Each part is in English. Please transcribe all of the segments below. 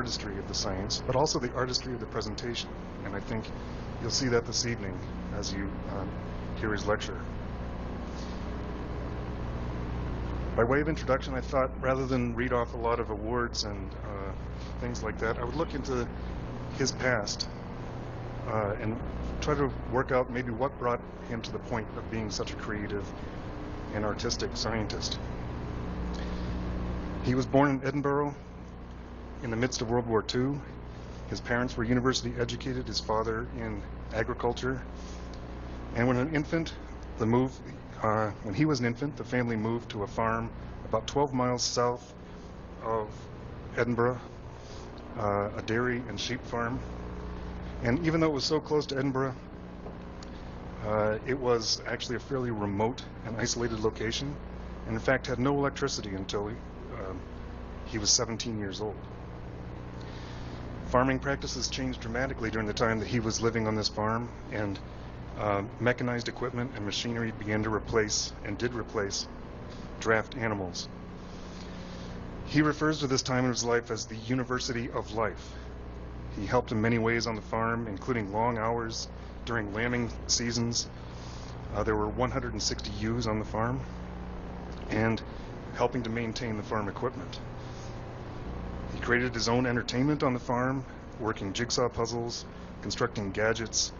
artistry of the science, but also the artistry of the presentation. And I think you'll see that this evening as you hear his lecture. By way of introduction, I thought rather than read off a lot of awards and things like that, I would look into his past and try to work out maybe what brought him to the point of being such a creative and artistic scientist. He was born in Edinburgh in the midst of World War II. His parents were university educated, his father in agriculture. And when he was an infant, the family moved to a farm about 12 miles south of Edinburgh, a dairy and sheep farm. And even though it was so close to Edinburgh, it was actually a fairly remote and isolated location, and in fact had no electricity until he was 17 years old. Farming practices changed dramatically during the time that he was living on this farm, and mechanized equipment and machinery began to replace draft animals. He refers to this time in his life as the University of Life. He helped in many ways on the farm, including long hours during lambing seasons. There were 160 ewes on the farm, and helping to maintain the farm equipment. He created his own entertainment on the farm, working jigsaw puzzles, constructing gadgets,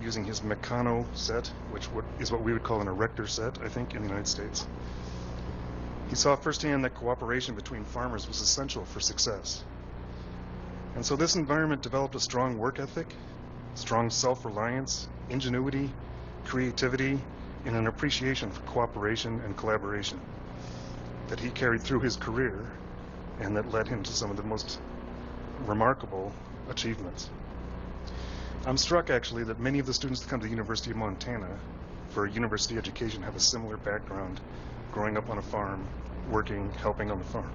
using his Meccano set, which is what we would call an erector set, I think, in the United States. He saw firsthand that cooperation between farmers was essential for success. And so this environment developed a strong work ethic, strong self-reliance, ingenuity, creativity, and an appreciation for cooperation and collaboration that he carried through his career and that led him to some of the most remarkable achievements. I'm struck, actually, that many of the students that come to the University of Montana for university education have a similar background, growing up on a farm, working, helping on the farm.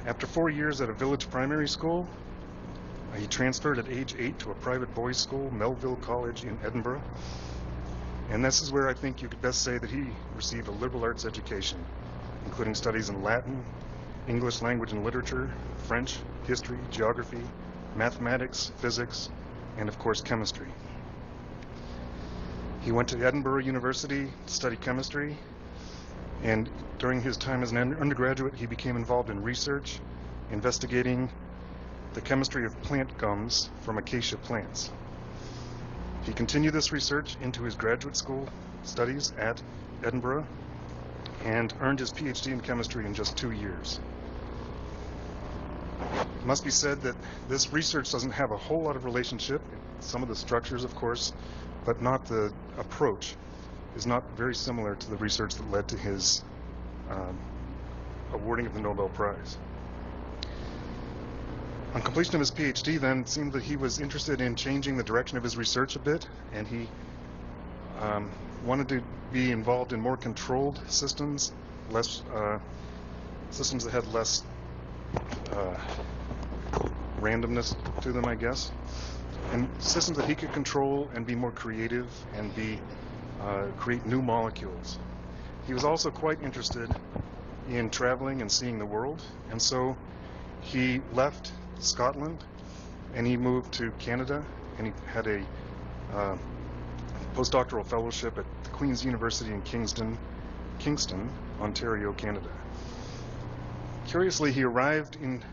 After 4 years at a village primary school, he transferred at age 8 to a private boys' school, Melville College in Edinburgh. And this is where I think you could best say that he received a liberal arts education, including studies in Latin, English language and literature, French, history, geography, mathematics, physics, and of course chemistry. He went to Edinburgh University to study chemistry, and during his time as an undergraduate he became involved in research, investigating the chemistry of plant gums from acacia plants. He continued this research into his graduate school studies at Edinburgh and earned his PhD in chemistry in just 2 years. It must be said that this research doesn't have a whole lot of relationship, some of the structures of course, but not the approach is not very similar to the research that led to his awarding of the Nobel Prize. On completion of his PhD then, it seemed that he was interested in changing the direction of his research a bit, and he wanted to be involved in more controlled systems, systems that had less randomness to them, I guess, and systems that he could control and be more creative and create new molecules. He was also quite interested in traveling and seeing the world, and so he left Scotland and he moved to Canada, and he had a postdoctoral fellowship at the Queen's University in Kingston, Ontario, Canada. Curiously, he arrived in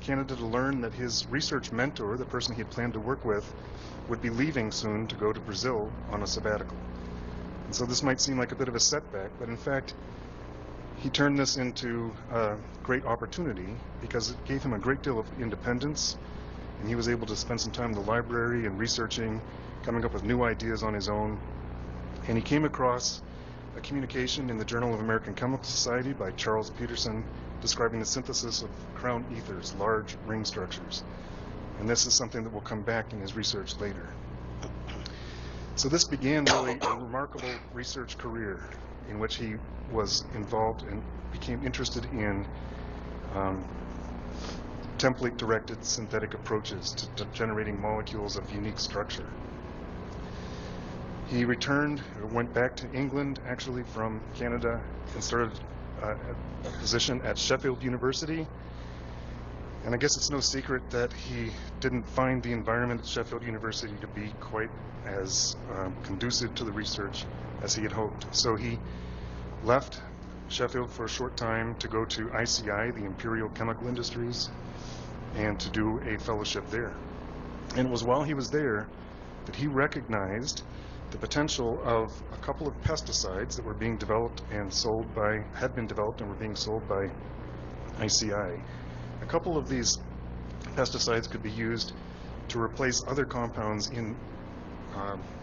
Canada to learn that his research mentor, the person he had planned to work with, would be leaving soon to go to Brazil on a sabbatical. And so this might seem like a bit of a setback, but in fact, he turned this into a great opportunity because it gave him a great deal of independence, and he was able to spend some time in the library and researching, coming up with new ideas on his own. And he came across a communication in the Journal of American Chemical Society by Charles Peterson describing the synthesis of crown ethers, large ring structures. And this is something that will come back in his research later. So this began really a remarkable research career in which he was involved and became interested in template-directed synthetic approaches to generating molecules of unique structure. He went back to England actually from Canada, and started a position at Sheffield University. And I guess it's no secret that he didn't find the environment at Sheffield University to be quite as conducive to the research as he had hoped. So he left Sheffield for a short time to go to ICI, the Imperial Chemical Industries, and to do a fellowship there. And it was while he was there that he recognized the potential of a couple of pesticides that were being developed and sold by, had been developed and were being sold by ICI. A couple of these pesticides could be used to replace other compounds in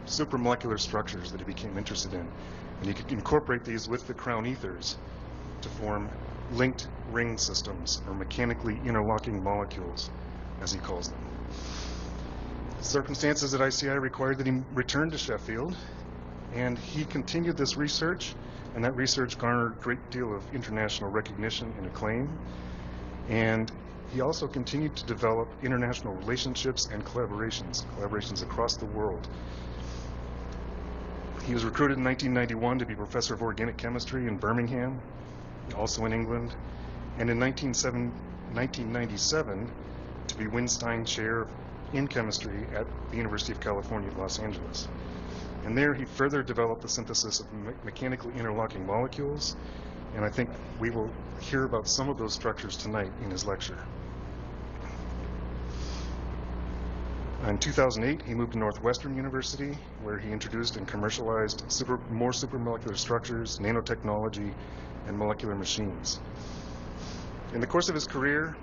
supramolecular structures that he became interested in. And he could incorporate these with the crown ethers to form linked ring systems, or mechanically interlocking molecules, as he calls them. Circumstances at ICI required that he return to Sheffield, and he continued this research, and that research garnered a great deal of international recognition and acclaim. And he also continued to develop international relationships and collaborations across the world. He was recruited in 1991 to be professor of organic chemistry in Birmingham, also in England, and in 1997 to be Winstein Chair in Chemistry at the University of California, Los Angeles. And there he further developed the synthesis of mechanically interlocking molecules, and I think we will hear about some of those structures tonight in his lecture. In 2008, he moved to Northwestern University, where he introduced and commercialized more supramolecular structures, nanotechnology, and molecular machines. In the course of his career,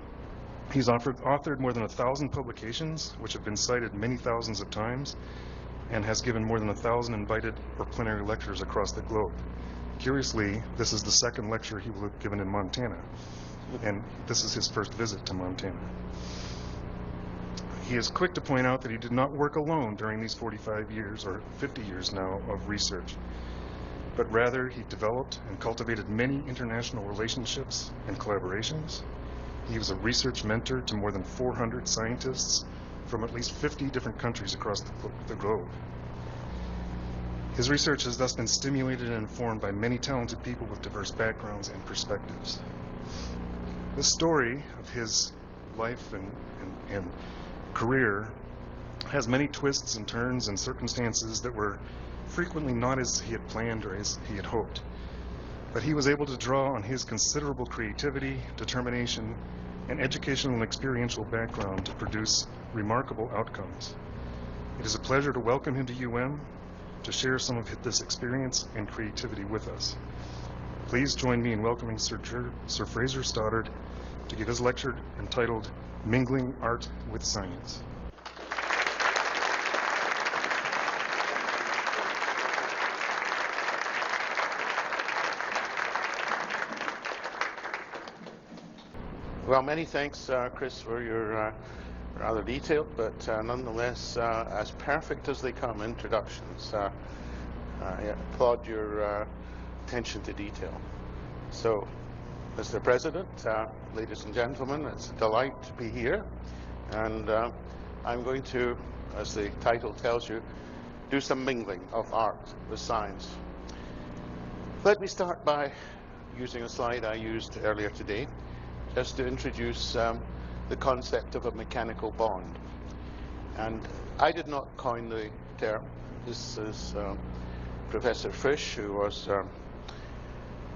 he's authored more than 1,000 publications, which have been cited many thousands of times, and has given more than 1,000 invited or plenary lectures across the globe. Curiously, this is the second lecture he will have given in Montana, and this is his first visit to Montana. He is quick to point out that he did not work alone during these 45 years, or 50 years now, of research, but rather he developed and cultivated many international relationships and collaborations. He was a research mentor to more than 400 scientists from at least 50 different countries across the globe. His research has thus been stimulated and informed by many talented people with diverse backgrounds and perspectives. The story of his life and career has many twists and turns and circumstances that were frequently not as he had planned or as he had hoped. But he was able to draw on his considerable creativity, determination, and educational and experiential background to produce remarkable outcomes. It is a pleasure to welcome him to UM to share some of this experience and creativity with us. Please join me in welcoming Sir Fraser Stoddart to give his lecture entitled Mingling Art with Science. Well, many thanks, Chris, for your rather detailed, but nonetheless as perfect as they come introductions. I applaud your attention to detail. So, Mr. President, ladies and gentlemen, it's a delight to be here, and I'm going to, as the title tells you, do some mingling of art with science. Let me start by using a slide I used earlier today, just to introduce the concept of a mechanical bond. And I did not coin the term. This is Professor Frisch, who was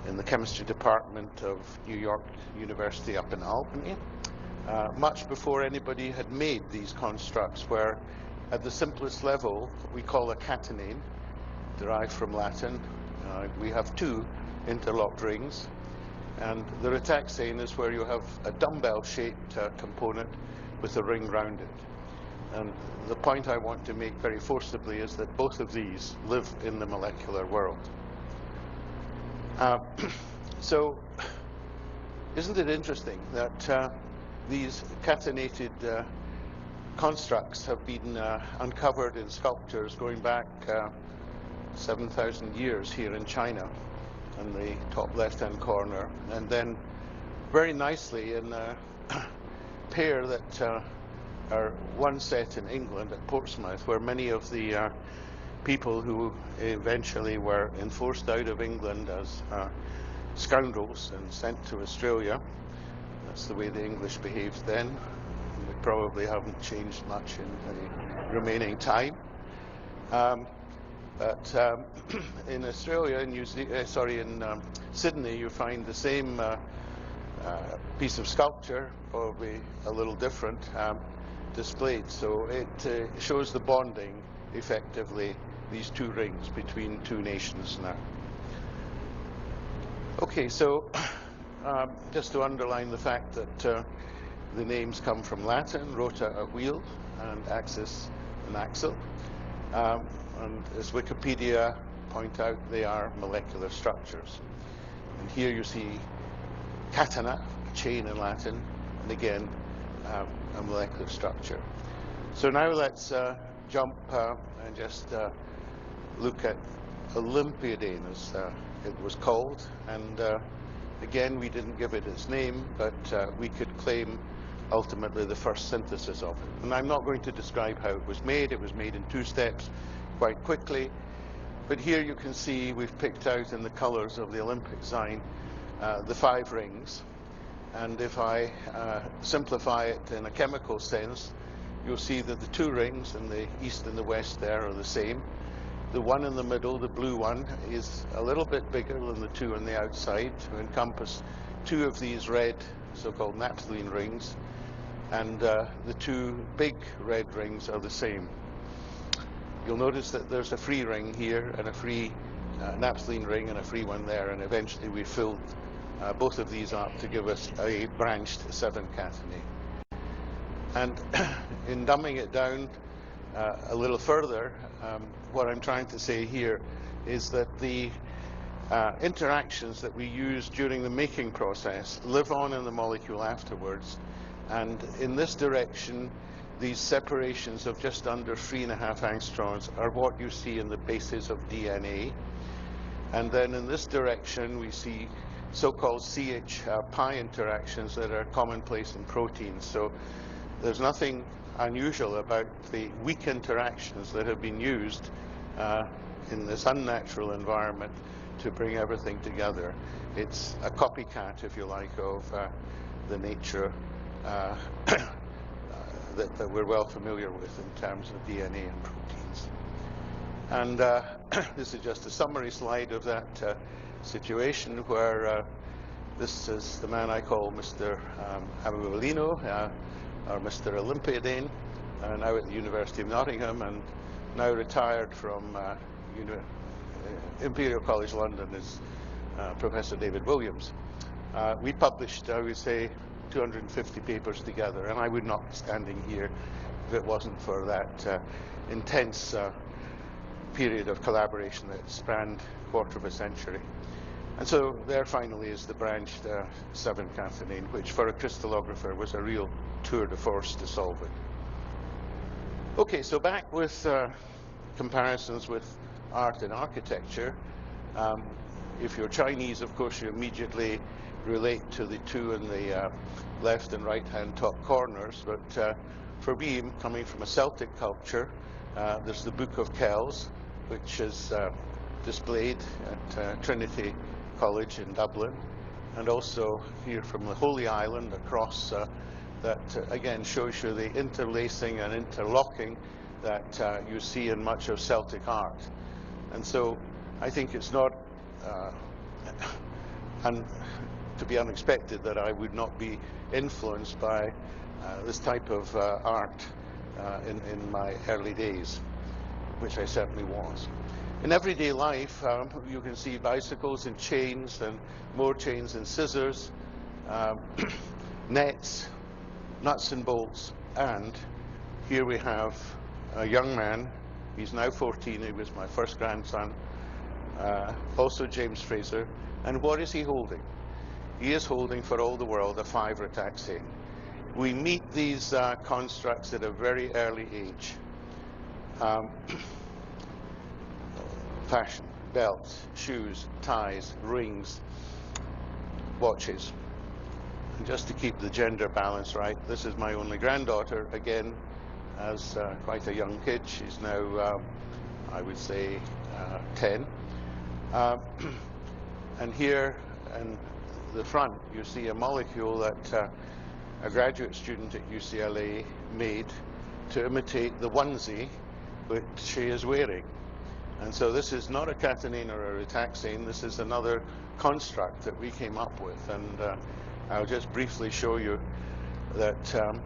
in the chemistry department of New York University up in Albany, much before anybody had made these constructs, where at the simplest level we call a catenane, derived from Latin. We have two interlocked rings, and the retaxane is where you have a dumbbell-shaped component with a ring round it. And the point I want to make very forcibly is that both of these live in the molecular world. So, isn't it interesting that these catenated constructs have been uncovered in sculptures going back 7,000 years here in China, in the top left-hand corner, and then very nicely in a pair that are one set in England at Portsmouth, where many of the people who eventually were enforced out of England as scoundrels and sent to Australia. That's the way the English behaved then. They probably haven't changed much in the remaining time. But in Australia, in Sydney, you find the same piece of sculpture, probably a little different, displayed. So it shows the bonding, effectively, these two rings between two nations now. Okay, so just to underline the fact that the names come from Latin, rota, a wheel, and axis, an axle. And as Wikipedia point out, they are molecular structures. And here you see catena, chain in Latin, and again, a molecular structure. So now let's jump and just look at Olympiadine, as it was called. And again, we didn't give it its name, but we could claim ultimately the first synthesis of it. And I'm not going to describe how it was made. It was made in 2 steps quite quickly. But here you can see we've picked out in the colors of the Olympic sign the 5 rings. And if I simplify it in a chemical sense, you'll see that the 2 rings in the east and the west there are the same. The one in the middle, the blue one, is a little bit bigger than the 2 on the outside to encompass 2 of these red so-called naphthalene rings, and the 2 big red rings are the same. You'll notice that there's a free ring here and a free naphthalene ring and a free one there, and eventually we filled both of these up to give us a branched 7-catenate. And in dumbing it down a little further, what I'm trying to say here is that the interactions that we use during the making process live on in the molecule afterwards. And in this direction, these separations of just under 3.5 angstroms are what you see in the bases of DNA. And then in this direction, we see so-called CH pi interactions that are commonplace in proteins. So there's nothing unusual about the weak interactions that have been used in this unnatural environment to bring everything together. It's a copycat, if you like, of the nature that we're well familiar with in terms of DNA and proteins. And this is just a summary slide of that situation where this is the man I call Mr. Amoulino, or Mr. Olympiadine, now at the University of Nottingham, and now retired from Imperial College London is Professor David Williams. We published, I would say, 250 papers together, and I would not be standing here if it wasn't for that intense period of collaboration that spanned a quarter of a century. And so there finally is the branched 7-catenane, which for a crystallographer was a real tour de force to solve it. Okay, so back with comparisons with art and architecture. If you're Chinese, of course, you immediately relate to the 2 in the left and right-hand top corners. But for me, coming from a Celtic culture, there's the Book of Kells, which is displayed at Trinity College in Dublin, and also here from the Holy Island across that again shows you the interlacing and interlocking that you see in much of Celtic art. And so I think it's not to be unexpected that I would not be influenced by this type of art in my early days, which I certainly was. In everyday life, you can see bicycles and chains, and more chains and scissors, nets, nuts and bolts, and here we have a young man. He's now 14. He was my first grandson, also James Fraser. And what is he holding? He is holding, for all the world, a 5-rotaxane. We meet these constructs at a very early age. Fashion, belts, shoes, ties, rings, watches. And just to keep the gender balance right, this is my only granddaughter, again, as quite a young kid. She's now, I would say, 10. And here in the front, you see a molecule that a graduate student at UCLA made to imitate the onesie which she is wearing. And so this is not a catenane or a ritaxane, this is another construct that we came up with. And I'll just briefly show you that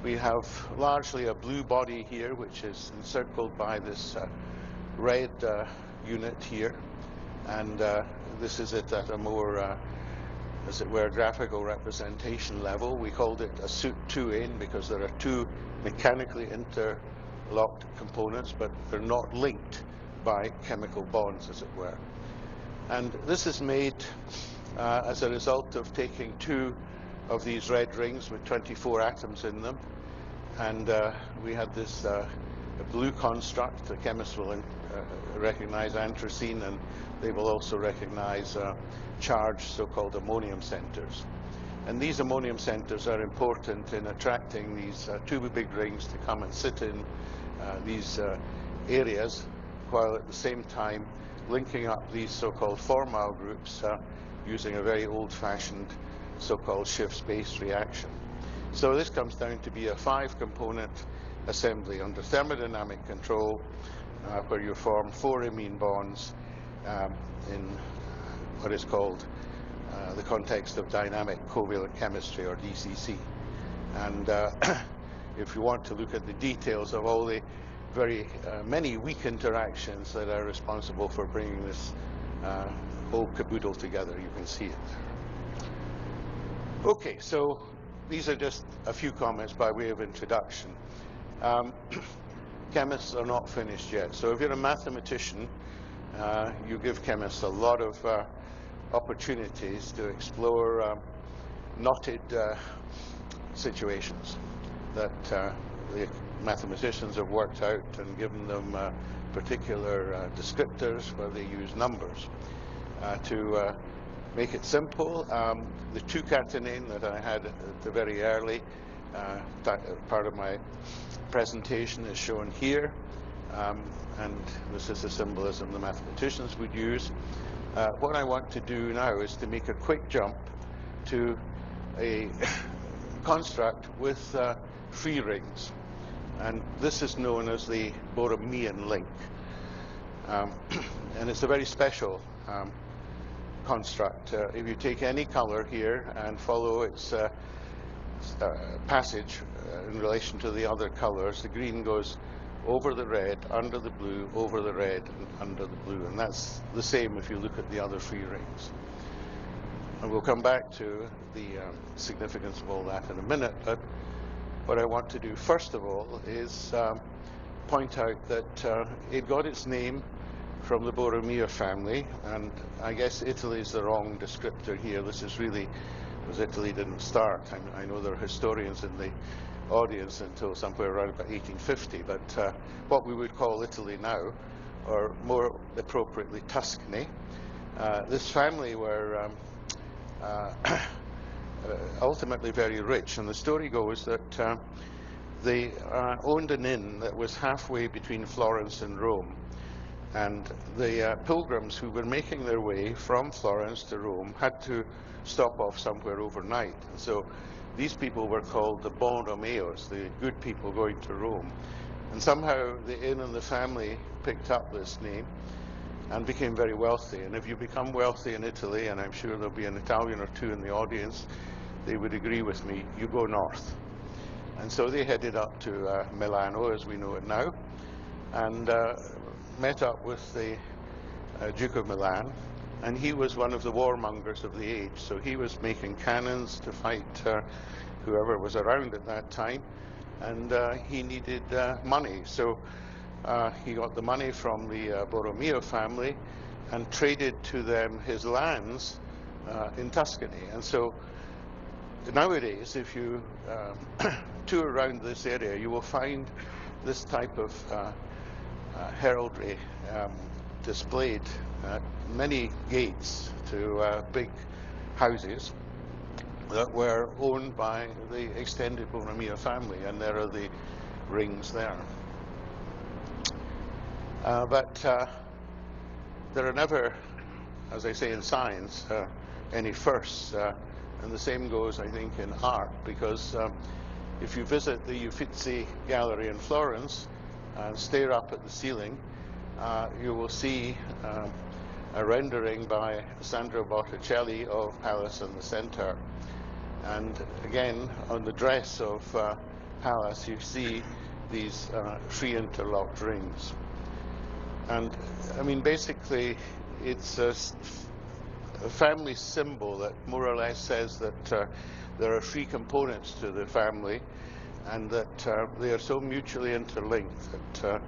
we have largely a blue body here, which is encircled by this red unit here. And this is it at a more, as it were, graphical representation level. We called it a suit 2N because there are two mechanically interlocked components, but they're not linked by chemical bonds, as it were. And this is made as a result of taking two of these red rings with 24 atoms in them. And we had this blue construct. The chemists will recognize anthracene, and they will also recognize charged so-called ammonium centers. And these ammonium centers are important in attracting these two big rings to come and sit in these areas, while at the same time linking up these so-called formyl groups using a very old-fashioned so-called Schiff's-base reaction. So this comes down to be a 5-component assembly under thermodynamic control, where you form 4 imine bonds in what is called the context of dynamic covalent chemistry, or DCC. And if you want to look at the details of all the very many weak interactions that are responsible for bringing this whole caboodle together, you can see it there. Okay, so these are just a few comments by way of introduction. Chemists are not finished yet. So if you're a mathematician, you give chemists a lot of opportunities to explore knotted situations that the mathematicians have worked out and given them particular descriptors where they use numbers. To make it simple, the 2-catenane that I had at the very early part of my presentation is shown here, and this is the symbolism the mathematicians would use. What I want to do now is to make a quick jump to a construct with free rings, and this is known as the Borromean link, and it's a very special construct. If you take any color here and follow its passage in relation to the other colors, the green goes over the red, under the blue, over the red, and under the blue. And that's the same if you look at the other free rings. And we'll come back to the significance of all that in a minute. But what I want to do first of all is point out that it got its name from the Borromeo family, and I guess Italy is the wrong descriptor here. This is really, because Italy didn't start. I know there are historians in the audience until somewhere around about 1850, but what we would call Italy now, or more appropriately Tuscany. This family were ultimately very rich, and the story goes that they owned an inn that was halfway between Florence and Rome. And the pilgrims who were making their way from Florence to Rome had to stop off somewhere overnight. And so these people were called the Bon Romeos, the good people going to Rome. And somehow the inn and the family picked up this name and became very wealthy. And if you become wealthy in Italy, and I'm sure there'll be an Italian or two in the audience, they would agree with me, you go north. And so they headed up to Milano, as we know it now, and met up with the Duke of Milan, and he was one of the warmongers of the age. So he was making cannons to fight whoever was around at that time, and he needed money. So he got the money from the Borromeo family and traded to them his lands in Tuscany. And so nowadays, if you tour around this area, you will find this type of heraldry displayed at many gates to big houses that were owned by the extended Borromeo family, and there are the rings there. But there are never, as I say in science, any firsts. And the same goes, I think, in art, because if you visit the Uffizi Gallery in Florence and stare up at the ceiling, you will see a rendering by Sandro Botticelli of Pallas and the Centaur. And again, on the dress of Pallas, you see these three interlocked rings. And I mean, basically, it's a family symbol that more or less says that there are three components to the family, and that they are so mutually interlinked that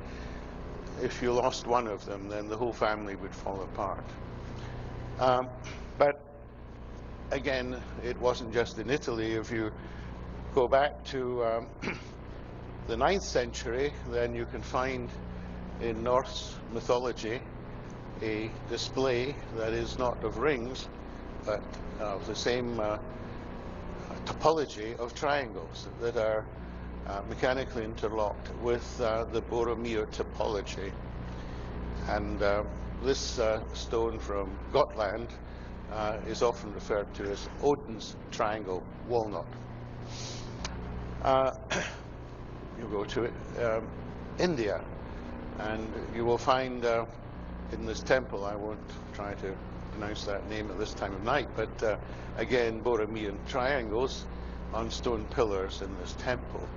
if you lost one of them, then the whole family would fall apart. But again, it wasn't just in Italy. If you go back to the 9th century, then you can find in Norse mythology a display that is not of rings, but of the same topology of triangles that are mechanically interlocked with the Borromeo topology. And this stone from Gotland is often referred to as Odin's triangle walnut. You go to India, and you will find in this temple, I won't try to pronounce that name at this time of night, but again, Borromean triangles on stone pillars in this temple.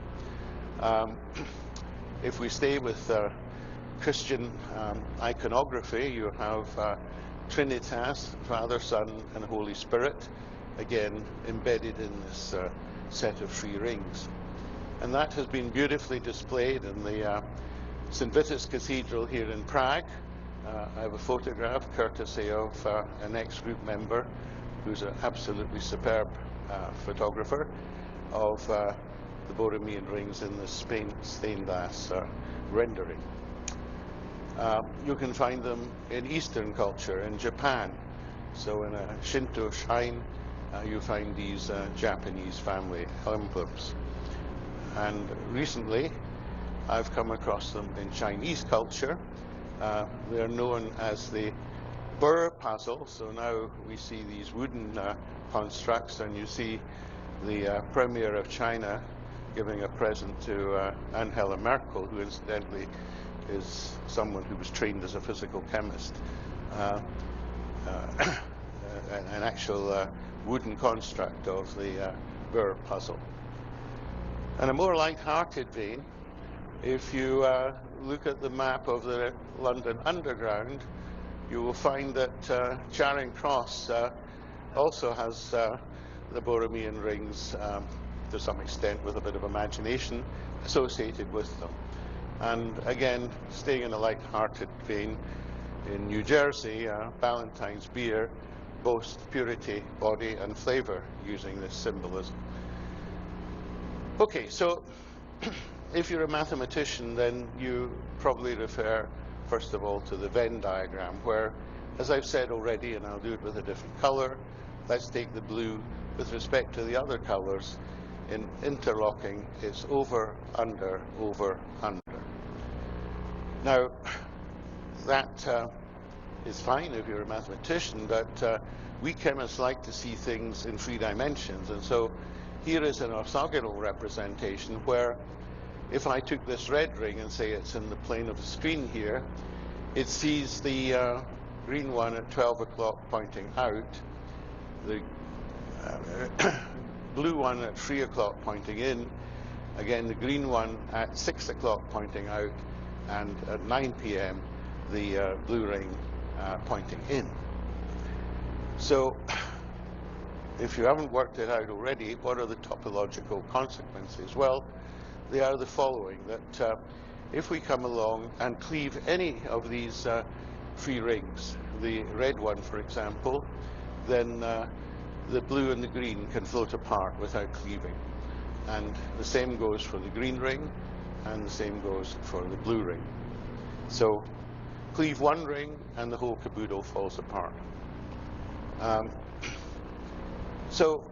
If we stay with Christian iconography, you have Trinitas, Father, Son, and Holy Spirit, again embedded in this set of three rings. And that has been beautifully displayed in the St. Vitus Cathedral here in Prague. I have a photograph courtesy of an ex-group member who's an absolutely superb photographer of the Borromean rings in the stained glass rendering. You can find them in Eastern culture, in Japan. So in a Shinto shrine, you find these Japanese family emblems. And recently, I've come across them in Chinese culture. They're known as the burr puzzle. So now we see these wooden constructs, and you see the Premier of China giving a present to Angela Merkel, who incidentally is someone who was trained as a physical chemist. An actual wooden construct of the burr puzzle. In a more light-hearted vein, if you look at the map of the London Underground, you will find that Charing Cross also has the Borromean rings, to some extent with a bit of imagination, associated with them. And again, staying in a light-hearted vein, in New Jersey, Ballantine's beer boasts purity, body, and flavor using this symbolism. Okay, so if you're a mathematician, then you probably refer, first of all, to the Venn diagram, where, as I've said already, and I'll do it with a different color, let's take the blue with respect to the other colors. In interlocking, it's over, under, under. Now, that is fine if you're a mathematician, but we chemists like to see things in 3 dimensions. And so here is an orthogonal representation where if I took this red ring and say it's in the plane of the screen here, it sees the green one at 12 o'clock pointing out, the blue one at 3 o'clock pointing in, again the green one at 6 o'clock pointing out, and at 9 p.m. the blue ring pointing in. So if you haven't worked it out already, what are the topological consequences? Well, they are the following, that if we come along and cleave any of these 3 rings, the red one for example, then the blue and the green can float apart without cleaving. And the same goes for the green ring, and the same goes for the blue ring. So cleave one ring and the whole caboodle falls apart. So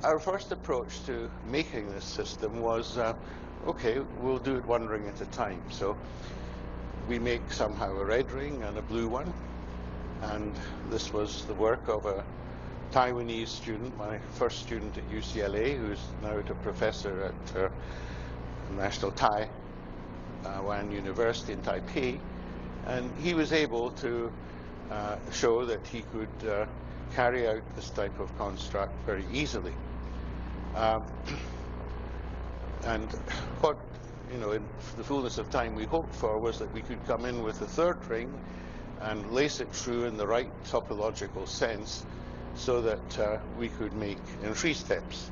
our first approach to making this system was, okay, we'll do it one ring at a time. So we make somehow a red ring and a blue one, and this was the work of a Taiwanese student, my first student at UCLA, who's now a professor at National Taiwan University in Taipei, and he was able to show that he could carry out this type of construct very easily. And what, in the fullness of time we hoped for was that we could come in with a third ring and lace it through in the right topological sense so that we could make, in 3 steps,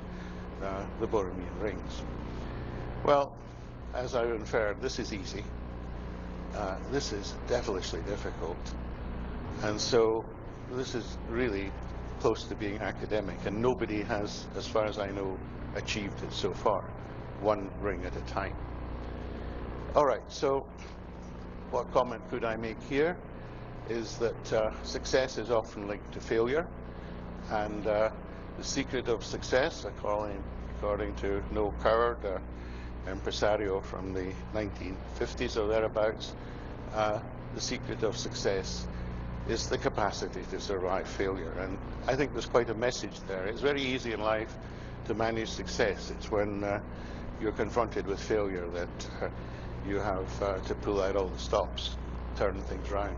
the Borromean rings. Well, as I inferred, this is easy. This is devilishly difficult. And so this is really close to being academic, and nobody has, as far as I know, achieved it so far, 1 ring at a time. All right, so what comment could I make here is that success is often linked to failure, and the secret of success, according to Noel Coward, impresario from the 1950s or thereabouts, the secret of success is the capacity to survive failure. And I think there's quite a message there. It's very easy in life to manage success. It's when you're confronted with failure that you have to pull out all the stops, turn things around.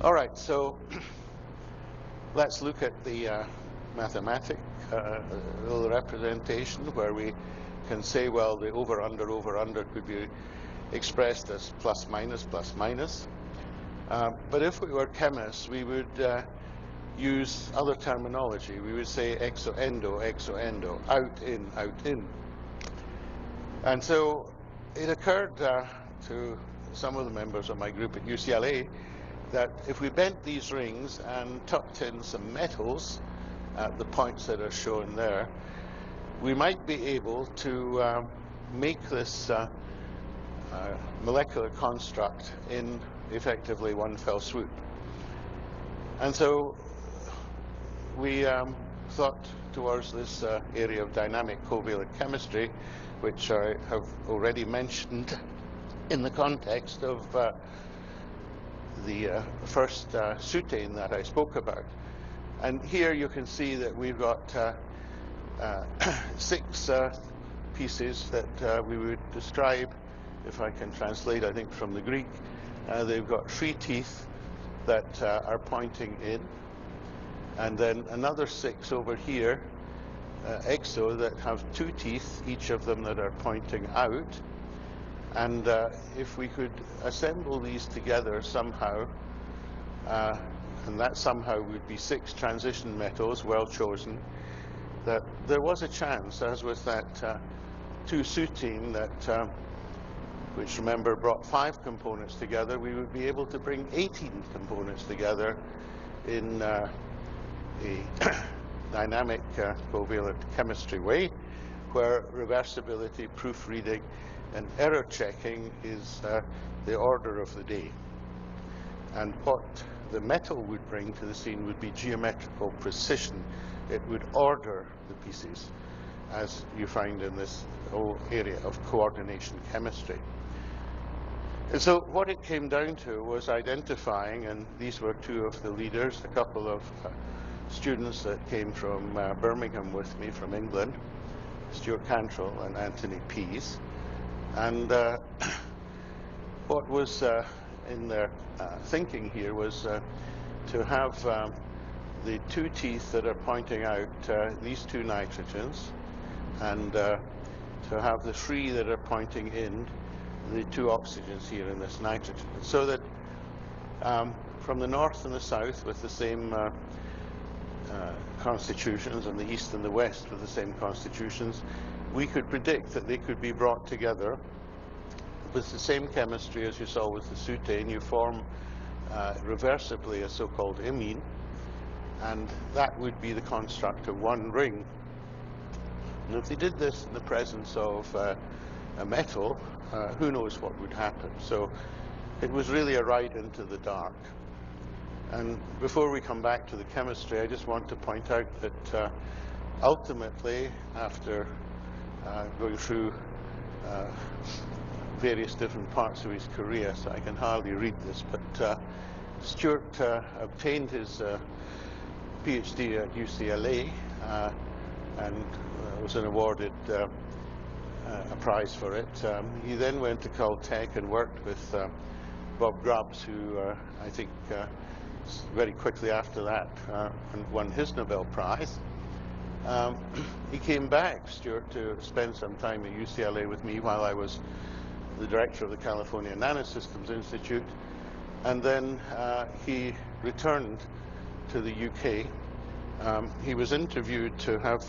All right, so let's look at the mathematic little representation where we can say, well, the over-under could be expressed as plus minus. But if we were chemists, we would use other terminology. We would say exo-endo, out, in. And so it occurred to some of the members of my group at UCLA that if we bent these rings and tucked in some metals at the points that are shown there, we might be able to make this molecular construct in effectively 1 fell swoop. And so we thought towards this area of dynamic covalent chemistry, which I have already mentioned in the context of the first soutane that I spoke about. And here you can see that we've got 6 pieces that we would describe, if I can translate, I think, from the Greek. They've got 3 teeth that are pointing in, and then another 6 over here, exo, that have 2 teeth, each of them that are pointing out. And if we could assemble these together somehow, and that somehow would be 6 transition metals, well chosen, that there was a chance, as with that 2 soutane that which, remember, brought 5 components together, we would be able to bring 18 components together in a dynamic covalent chemistry way, where reversibility, proofreading, and error checking is the order of the day. And what the metal would bring to the scene would be geometrical precision. It would order the pieces, as you find in this whole area of coordination chemistry. And so what it came down to was identifying, and these were 2 of the leaders, a couple of students that came from Birmingham with me from England, Stuart Cantrell and Anthony Pease. And what was in their thinking here was to have the 2 teeth that are pointing out these 2 nitrogens, and to have the 3 that are pointing in, the 2 oxygens here in this nitrogen, so that from the north and the south with the same constitutions, and the east and the west with the same constitutions, we could predict that they could be brought together with the same chemistry as you saw with the soutane. You form reversibly a so-called imine, and that would be the construct of 1 ring. And if they did this in the presence of a metal, who knows what would happen. So it was really a ride into the dark. And before we come back to the chemistry, I just want to point out that ultimately, after going through various different parts of his career, so I can hardly read this, but Stuart obtained his PhD at UCLA and was awarded a prize for it. He then went to Caltech and worked with Bob Grubbs, who I think very quickly after that won his Nobel Prize. He came back, Stuart, to spend some time at UCLA with me while I was the director of the California Nanosystems Institute, and then he returned to the UK. He was interviewed to have,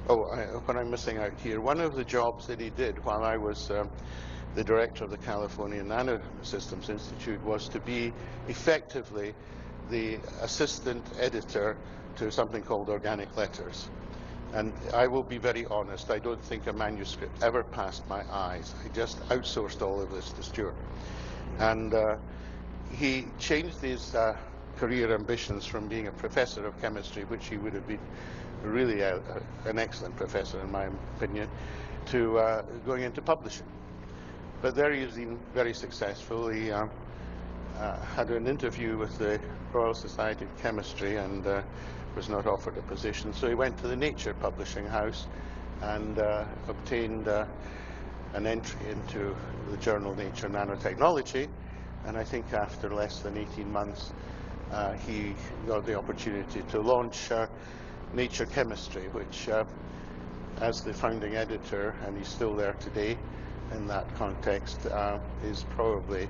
what I'm missing out here, one of the jobs that he did while I was the director of the California Nanosystems Institute was to be effectively the assistant editor to something called Organic Letters. And I will be very honest, I don't think a manuscript ever passed my eyes. I just outsourced all of this to Stuart. And he changed his career ambitions from being a professor of chemistry, which he would have been really an excellent professor in my opinion, to going into publishing. But there he's been very successful. He had an interview with the Royal Society of Chemistry and was not offered a position, so he went to the Nature publishing house and obtained an entry into the journal Nature Nanotechnology, and I think after less than 18 months he got the opportunity to launch Nature Chemistry, which as the founding editor, and he's still there today in that context, is probably,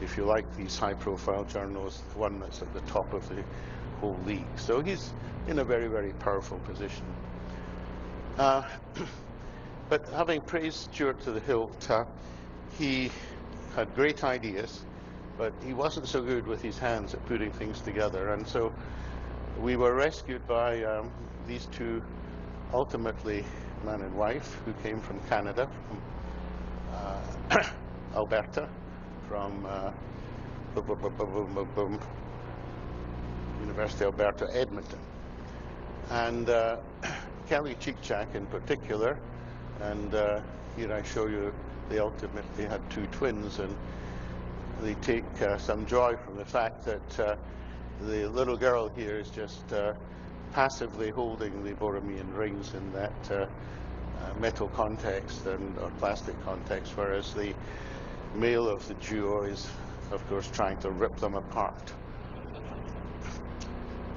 if you like these high-profile journals, the one that's at the top of the whole league. So he's in a very, very powerful position. But having praised Stuart to the hilt, he had great ideas, but he wasn't so good with his hands at putting things together. And so we were rescued by these two, ultimately man and wife, who came from Canada, from Alberta, from University of Alberta, Edmonton. And Kelly Cheekchak in particular, and here I show you they ultimately had two twins, and they take some joy from the fact that the little girl here is just passively holding the Borromean rings in that metal context or plastic context, whereas the male of the duo is, of course, trying to rip them apart.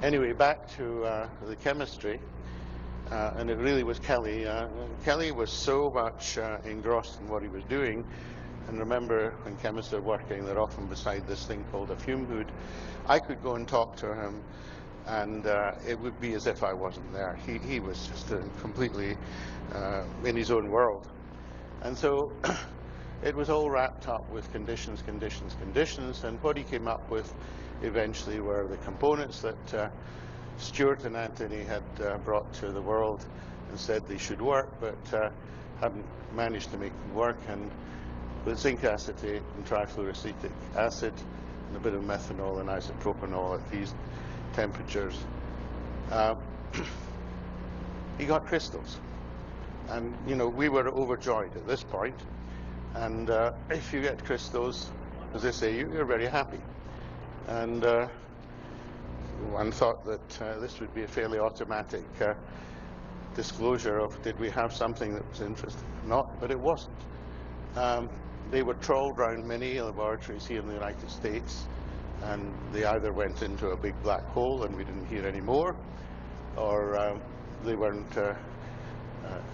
Anyway, back to the chemistry, and it really was Kelly. Kelly was so much engrossed in what he was doing, and remember, when chemists are working, they're often beside this thing called a fume hood. I could go and talk to him, and it would be as if I wasn't there. He was just completely in his own world. And so it was all wrapped up with conditions, conditions, conditions, and what he came up with eventually were the components that Stuart and Anthony had brought to the world and said they should work, but hadn't managed to make them work. And with zinc acetate and trifluoroacetic acid and a bit of methanol and isopropanol at these temperatures, he got crystals. And you know, we were overjoyed at this point. And if you get crystals, as they say, you're very happy. And one thought that this would be a fairly automatic disclosure of, did we have something that was interesting? Not, but it wasn't. They were trawled around many laboratories here in the United States, and they either went into a big black hole and we didn't hear any more, or they weren't,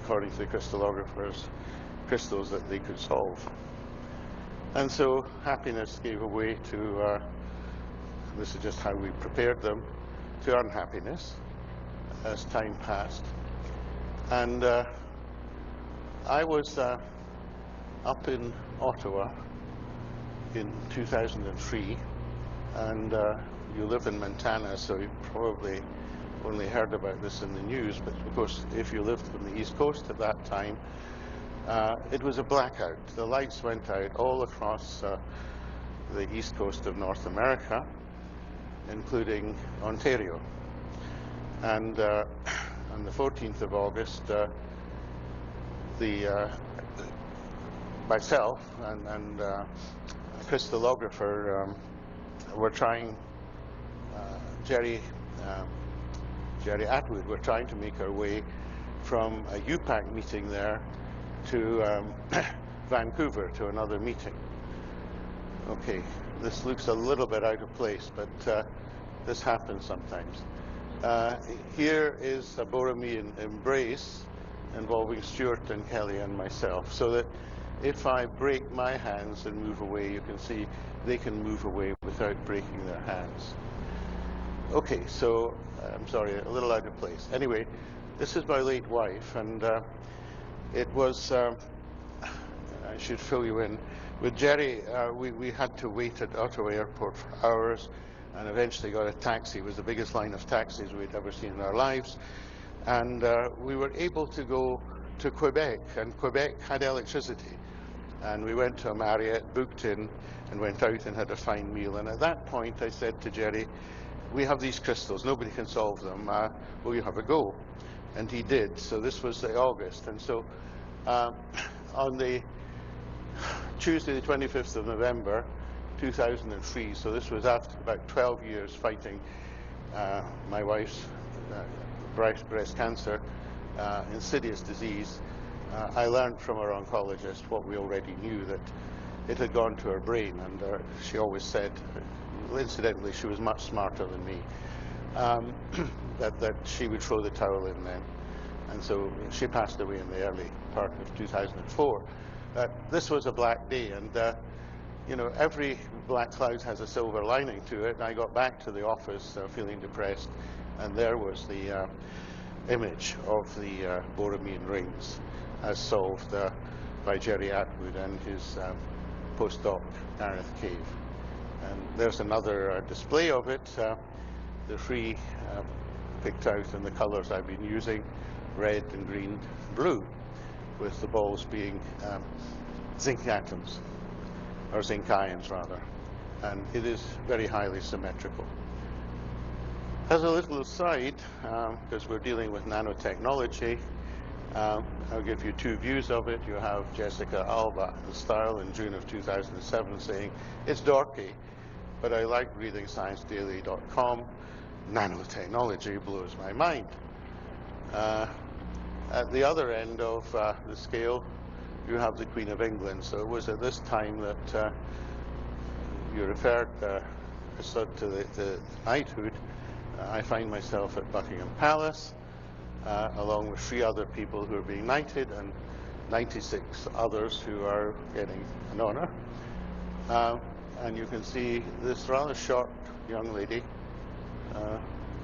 according to the crystallographers, crystals that they could solve. And so happiness gave way to, this is just how we prepared them, to unhappiness as time passed. And I was up in Ottawa in 2003, and you live in Montana, so you probably only heard about this in the news, but of course if you lived on the East Coast at that time, it was a blackout. The lights went out all across the east coast of North America, including Ontario. And on the 14th of August, myself and a crystallographer were trying, Jerry Jerry Atwood, were trying to make our way from a UPAC meeting there to Vancouver to another meeting. Okay, this looks a little bit out of place, but this happens sometimes. Here is a Borromean embrace involving Stuart and Kelly and myself, so that if I break my hands and move away, you can see they can move away without breaking their hands. Okay, so I'm sorry, a little out of place. Anyway, this is my late wife, and it was, I should fill you in, with Jerry, we had to wait at Ottawa Airport for hours, and eventually got a taxi. It was the biggest line of taxis we'd ever seen in our lives. And we were able to go to Quebec, and Quebec had electricity. And we went to a Marriott, booked in, and went out and had a fine meal. And at that point, I said to Jerry, we have these crystals, nobody can solve them, will you have a go? And he did. So this was August. And so on the Tuesday, the 25th of November, 2003, so this was after about 12 years fighting my wife's breast cancer, insidious disease. I learned from our oncologist what we already knew, that it had gone to her brain, and she always said, incidentally, she was much smarter than me, that she would throw the towel in then. And so she passed away in the early part of 2004. This was a black day, and you know, every black cloud has a silver lining to it. And I got back to the office feeling depressed, and there was the image of the Borromean rings as solved by Jerry Atwood and his postdoc, Gareth Cave. And there's another display of it, the three picked out in the colors I've been using, red and green, blue, with the balls being zinc atoms, or zinc ions rather, and it is very highly symmetrical. As a little aside, because we're dealing with nanotechnology, I'll give you two views of it. You have Jessica Alba in Style in June of 2007 saying, it's dorky, but I like reading ScienceDaily.com. Nanotechnology blows my mind. At the other end of the scale, you have the Queen of England. So it was at this time that you referred to the knighthood. I find myself at Buckingham Palace, along with 3 other people who are being knighted and 96 others who are getting an honor. And you can see this rather short young lady.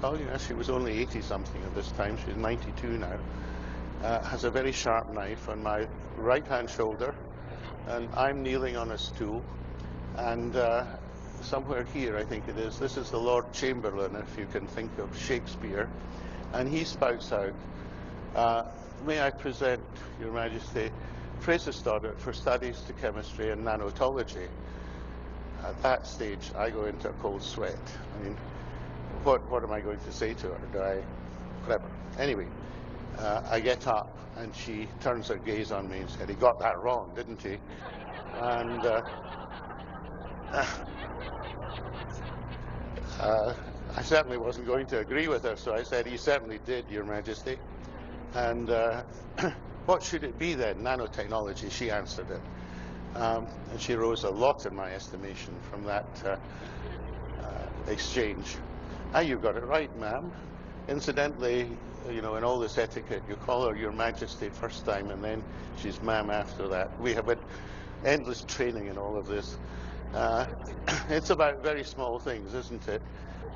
Oh, yeah, she was only 80-something at this time. She's 92 now. Has a very sharp knife on my right-hand shoulder, and I'm kneeling on a stool, and somewhere here, I think it is, this is the Lord Chamberlain, if you can think of Shakespeare, and he spouts out, may I present, Your Majesty, Fraser Stoddart for studies to chemistry and nanotology. At that stage, I go into a cold sweat. I mean, what am I going to say to her? Do I, whatever. Anyway, I get up, and she turns her gaze on me and said, he got that wrong, didn't he? And I certainly wasn't going to agree with her, so I said, he certainly did, Your Majesty. And what should it be then? Nanotechnology, she answered it. And she rose a lot in my estimation from that exchange. Ah, you got it right, ma'am. Incidentally, you know, in all this etiquette, you call her Your Majesty first time, and then she's ma'am after that. We have had endless training in all of this. It's about very small things, isn't it?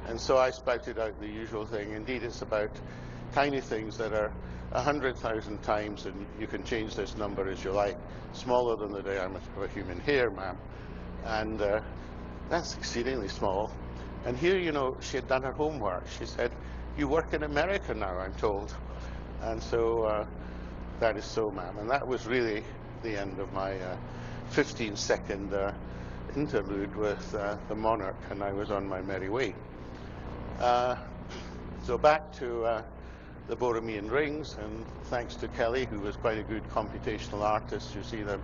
And so I spouted out the usual thing. Indeed, it's about tiny things that are 100,000 times, and you can change this number as you like, smaller than the diameter of a human hair, ma'am. And that's exceedingly small. And here, you know, she had done her homework. She said, you work in America now, I'm told. And so that is so, ma'am. And that was really the end of my 15-second interlude with the monarch, and I was on my merry way. So back to the Borromean rings, and thanks to Kelly, who was quite a good computational artist. You see them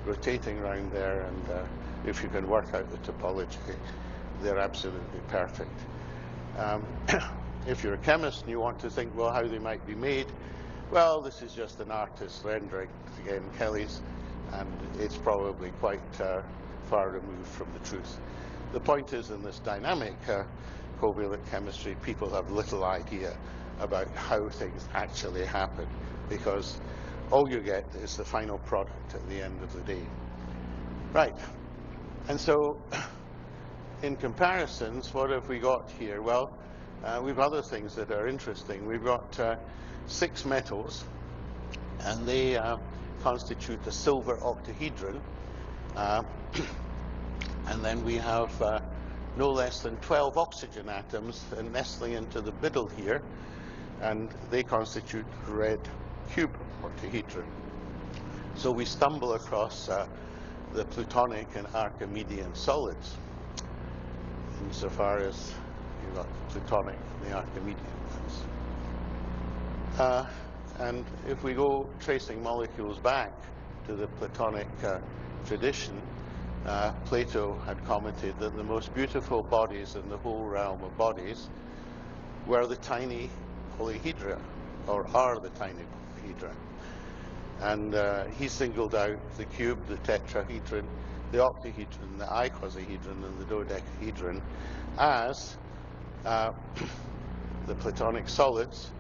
rotating around there, and if you can work out the topology, they're absolutely perfect. if you're a chemist and you want to think, well, how they might be made, well, this is just an artist's rendering, again, Kelly's, and it's probably quite far removed from the truth. The point is, in this dynamic covalent chemistry, people have little idea about how things actually happen, because all you get is the final product at the end of the day. Right, and so in comparisons, what have we got here? Well, we've other things that are interesting. We've got 6 metals, and they constitute the silver octahedron. And then we have no less than 12 oxygen atoms nestling into the middle here, and they constitute red cube octahedron. So we stumble across the plutonic and Archimedean solids, insofar as you've got the plutonic and the Archimedean ones. And if we go tracing molecules back to the Platonic tradition, Plato had commented that the most beautiful bodies in the whole realm of bodies were the tiny polyhedra, or are the tiny polyhedra. And he singled out the cube, the tetrahedron, the octahedron, the icosahedron, and the dodecahedron as the Platonic solids,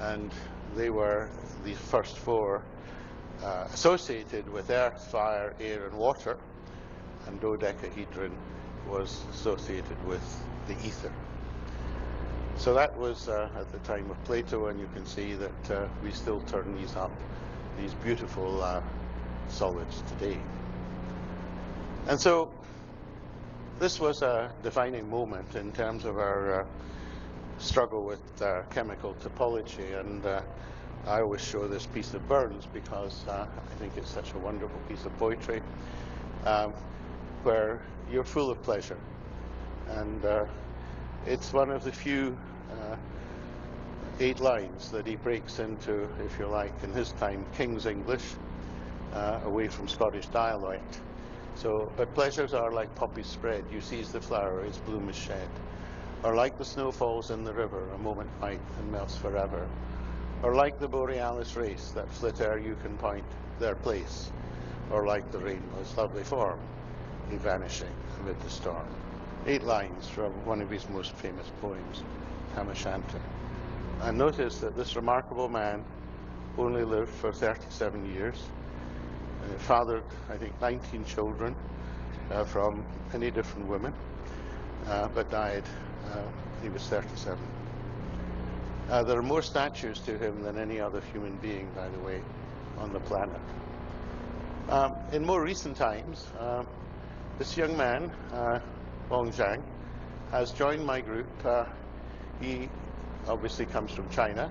and they were the first 4 associated with earth, fire, air, and water, and dodecahedron was associated with the ether. So that was at the time of Plato, and you can see that we still turn these up, these beautiful solids today. And so this was a defining moment in terms of our struggle with chemical topology, and I always show this piece of Burns because I think it's such a wonderful piece of poetry where you're full of pleasure, and it's one of the few 8 lines that he breaks into, if you like, in his time, King's English, away from Scottish dialect. So, but pleasures are like poppies spread, you seize the flower, its bloom is shed, or like the snow falls in the river, a moment white and melts forever, or like the borealis race that flit ere you can point their place, or like the rainbow's lovely form, evanishing amid the storm. 8 lines from one of his most famous poems, Tam O'Shanter. And notice that this remarkable man only lived for 37 years, fathered, I think, 19 children from many different women, but died when he was 37. There are more statues to him than any other human being, by the way, on the planet. In more recent times, this young man, Wang Zhang, has joined my group. He obviously comes from China.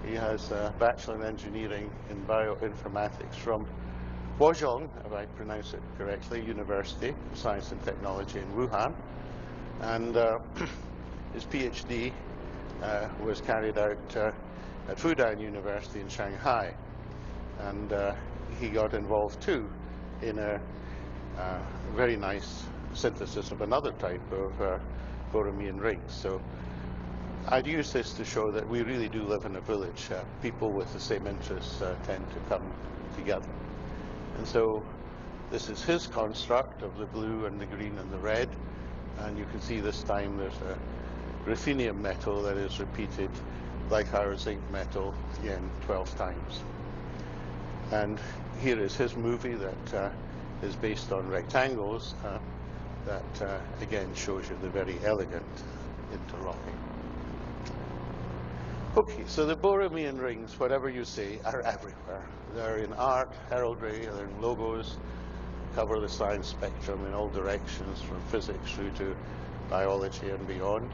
He has a Bachelor in Engineering in Bioinformatics from Huazhong, if I pronounce it correctly, University of Science and Technology in Wuhan. And his PhD was carried out at Fudan University in Shanghai. And he got involved too in a very nice synthesis of another type of Borromean rings. So I'd use this to show that we really do live in a village. People with the same interests tend to come together. And so this is his construct of the blue and the green and the red. And you can see this time there's a ruthenium metal that is repeated like our zinc metal, again, 12 times. And here is his movie that is based on rectangles that again shows you the very elegant interlocking. Okay, so the Borromean rings, whatever you say, are everywhere. They're in art, heraldry, they're in logos, cover the science spectrum in all directions, from physics through to biology and beyond,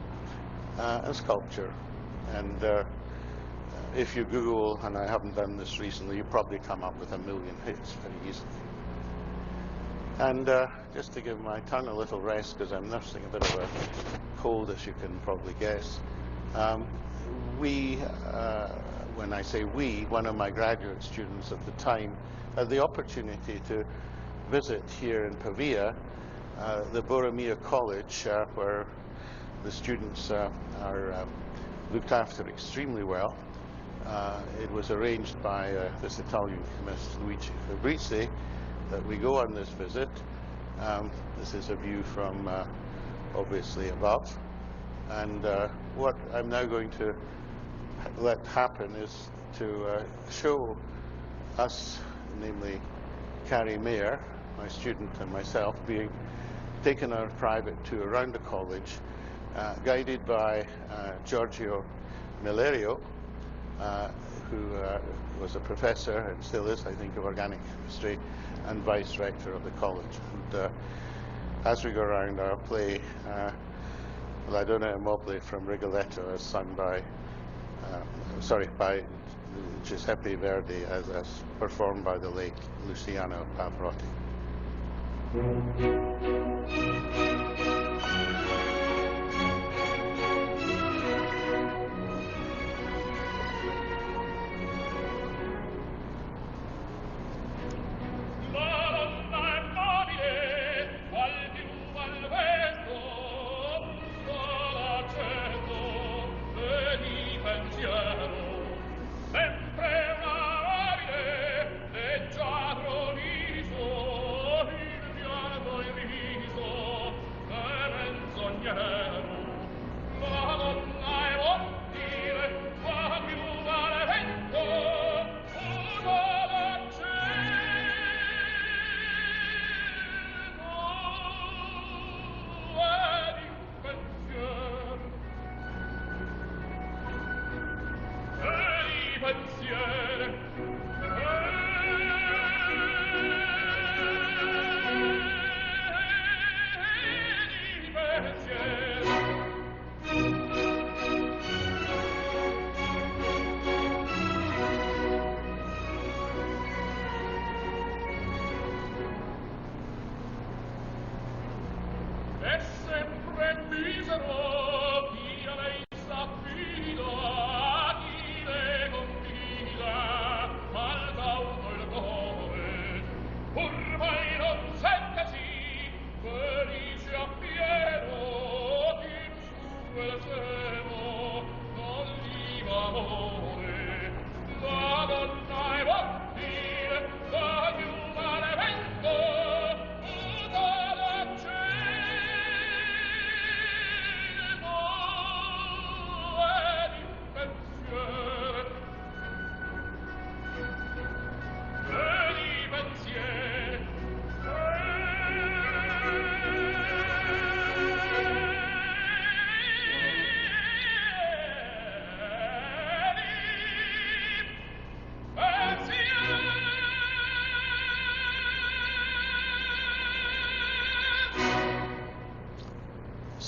and sculpture. And if you Google, and I haven't done this recently, you probably come up with 1 million hits very easily. And just to give my tongue a little rest, because I'm nursing a bit of a cold, as you can probably guess, when I say we, one of my graduate students at the time had the opportunity to visit here in Pavia the Borromeo College, where the students are looked after extremely well. It was arranged by this Italian chemist, Luigi Fabrizi, that we go on this visit. This is a view from obviously above. And what I'm now going to let happen is to show us, namely Carrie Mayer, my student, and myself, being taken on a private tour around the college, guided by Giorgio Milerio, who was a professor and still is, I think, of organic chemistry and vice rector of the college. And as we go around, I'll play La Donna Immobile from Rigoletto, as sung by, by Giuseppe Verdi, as performed by the late Luciano Pavarotti.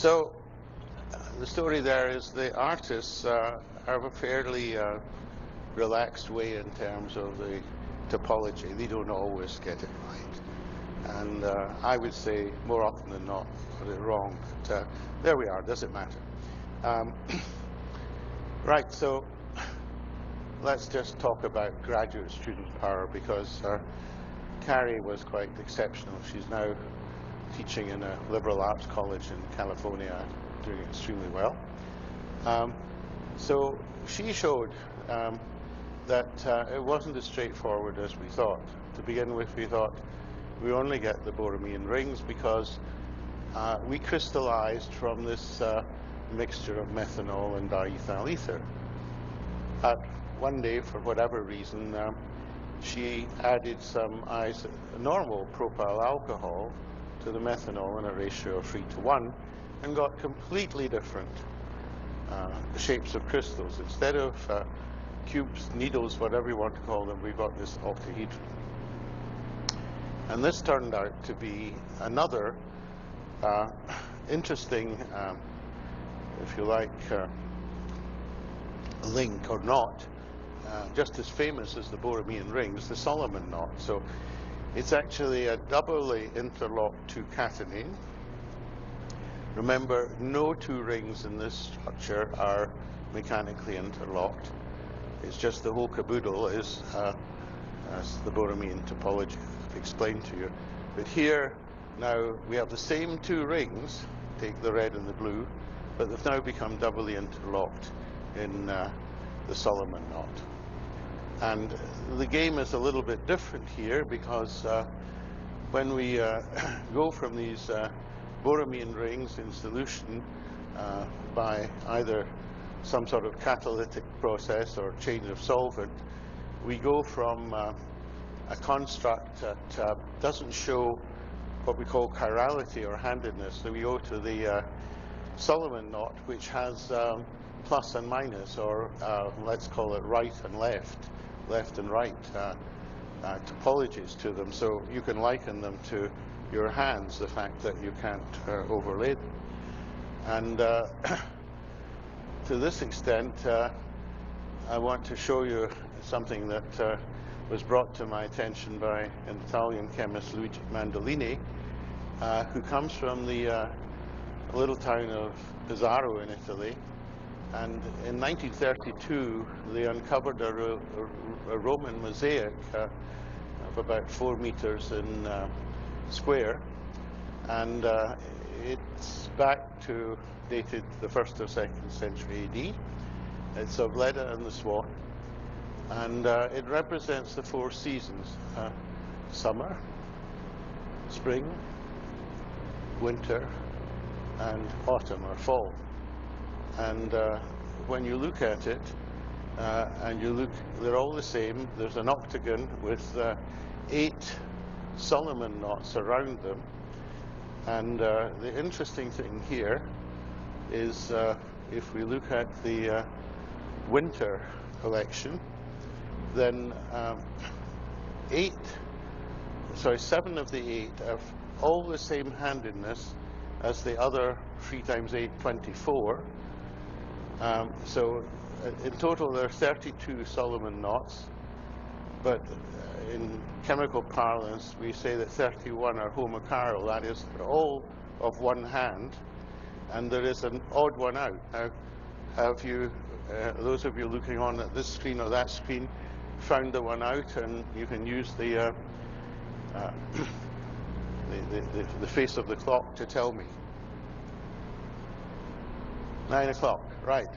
So the story there is the artists have a fairly relaxed way in terms of the topology. They don't always get it right. And I would say more often than not got it wrong. But there we are, doesn't matter. Right, so let's just talk about graduate student power, because Carrie was quite exceptional. She's now teaching in a liberal arts college in California, doing extremely well. So she showed that it wasn't as straightforward as we thought. To begin with, we thought we only get the Borromean rings because we crystallized from this mixture of methanol and diethyl ether. One day, for whatever reason, she added some normal propyl alcohol to the methanol in a ratio of 3:1 and got completely different shapes of crystals. Instead of cubes, needles, whatever you want to call them, we got this octahedron. And this turned out to be another interesting, if you like, link or knot, just as famous as the Borromean rings, the Solomon knot. So it's actually a doubly interlocked 2-catenane. Remember, no two rings in this structure are mechanically interlocked. It's just the whole caboodle is as the Borromean topology I've explained to you. But here, now, we have the same two rings, take the red and the blue, but they've now become doubly interlocked in the Solomon knot. And the game is a little bit different here because when we go from these boramine rings in solution by either some sort of catalytic process or change of solvent, we go from a construct that doesn't show what we call chirality or handedness. So we go to the Solomon knot, which has plus and minus, or let's call it right and left and right topologies to them. So you can liken them to your hands, the fact that you can't overlay them. And to this extent, I want to show you something that was brought to my attention by an Italian chemist, Luigi Mandolini, who comes from the little town of Pesaro in Italy. And in 1932, they uncovered a Roman mosaic of about 4 meters in square, and it's dated the 1st or 2nd century AD. It's of Leda and the Swan, and it represents the 4 seasons: summer, spring, winter, and autumn or fall. And when you look at it, they're all the same. There's an octagon with 8 Solomon knots around them. And the interesting thing here is if we look at the winter collection, then 7 of the 8 have all the same handedness as the other 3 times 8, 24. So in total there are 32 Solomon knots, but in chemical parlance we say that 31 are homochiral, that is, they're all of one hand, and there is an odd one out. Now, have you, those of you looking on at this screen or that screen, found the one out? And you can use the face of the clock to tell me. 9 o'clock, right.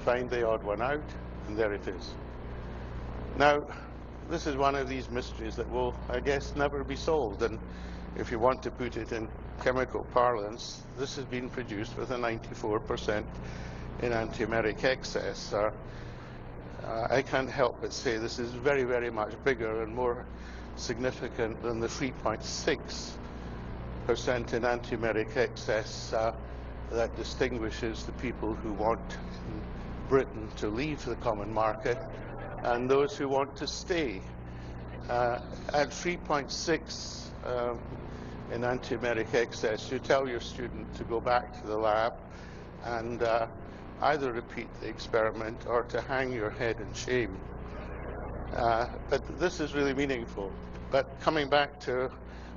Find the odd one out, and there it is. Now, this is one of these mysteries that will, I guess, never be solved. And if you want to put it in chemical parlance, this has been produced with a 94% enantiomeric excess. I can't help but say this is very, very much bigger and more significant than the 3.6% enantiomeric excess that distinguishes the people who want Britain to leave the common market and those who want to stay. At 3.6 enantiomeric excess, you tell your student to go back to the lab and either repeat the experiment or to hang your head in shame. But this is really meaningful. But coming back to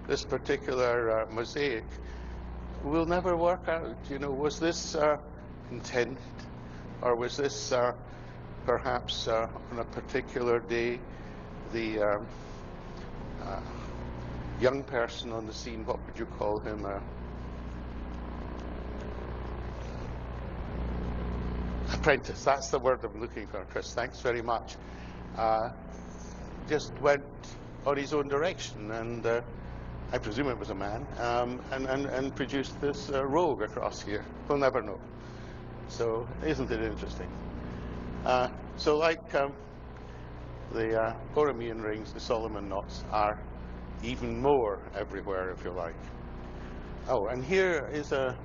this particular mosaic, will never work out. You know, was this intended, or was this perhaps on a particular day the young person on the scene, what would you call him? Apprentice, that's the word I'm looking for, Chris. Thanks very much. Just went on his own direction, and I presume it was a man, and produced this rogue across here. We'll never know. So isn't it interesting? So like the boramine rings, the Solomon knots are even more everywhere, if you like. Oh, and here is a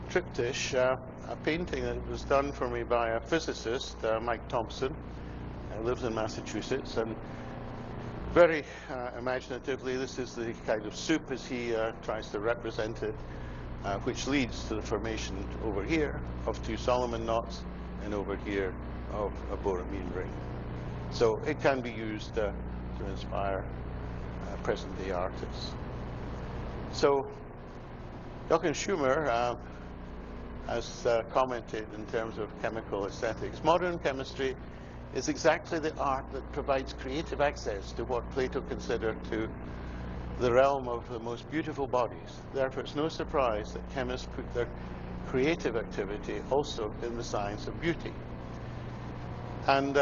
triptych, a painting that was done for me by a physicist, Mike Thompson. He lives in Massachusetts, and very imaginatively, this is the kind of soup as he tries to represent it, which leads to the formation over here of 2 Solomon knots, and over here of a boramine ring. So it can be used to inspire present-day artists. So Jochen Schumer has commented in terms of chemical aesthetics. Modern chemistry is exactly the art that provides creative access to what Plato considered to the realm of the most beautiful bodies. Therefore, it's no surprise that chemists put their creative activity also in the science of beauty. And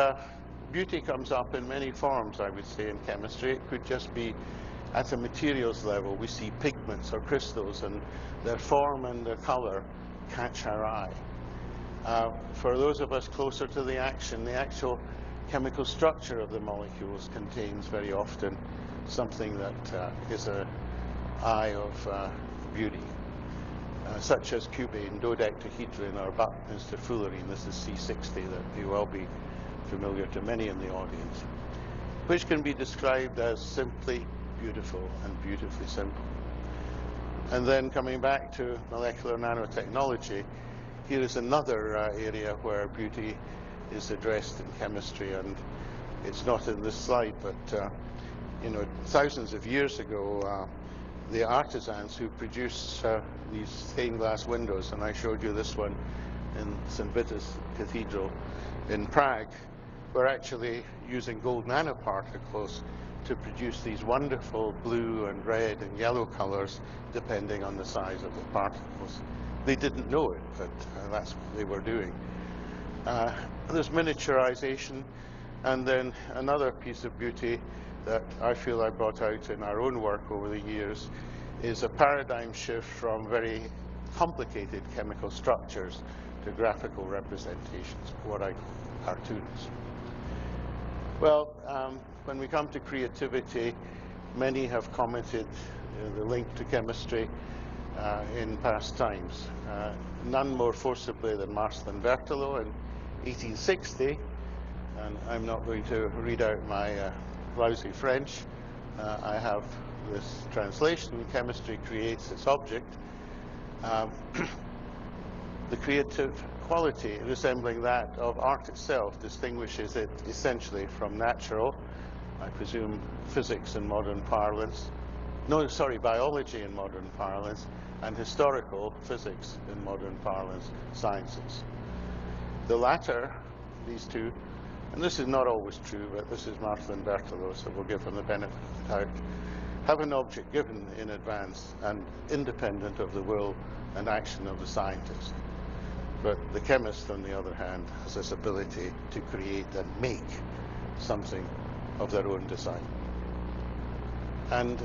beauty comes up in many forms, I would say, in chemistry. It could just be at a materials level. We see pigments or crystals, and their form and their color catch our eye. For those of us closer to the action, the actual chemical structure of the molecules contains very often something that is an eye of beauty, such as cubane, dodecahedron, or Buckminster fullerene. This is C60, that may well be familiar to many in the audience, which can be described as simply beautiful and beautifully simple. And then coming back to molecular nanotechnology, here is another area where beauty is addressed in chemistry, and it's not in this slide, but you know, thousands of years ago, the artisans who produced these stained glass windows, and I showed you this one in St. Vitus Cathedral in Prague, were actually using gold nanoparticles to produce these wonderful blue and red and yellow colors depending on the size of the particles. They didn't know it, but that's what they were doing. There's miniaturization, and then another piece of beauty that I feel I brought out in our own work over the years is a paradigm shift from very complicated chemical structures to graphical representations, what I call cartoons. Well, when we come to creativity, many have commented the link to chemistry in past times. None more forcibly than Marcel Berthelot in 1860, and I'm not going to read out my lousy French. I have this translation: chemistry creates its object. The creative quality resembling that of art itself distinguishes it essentially from natural, I presume physics in modern parlance, biology in modern parlance, and historical physics in modern parlance, sciences. The latter, these two, and this is not always true, but this is Marcel Berthelot, so we'll give him the benefit of the doubt, have an object given in advance and independent of the will and action of the scientist. But the chemist, on the other hand, has this ability to create and make something of their own design. And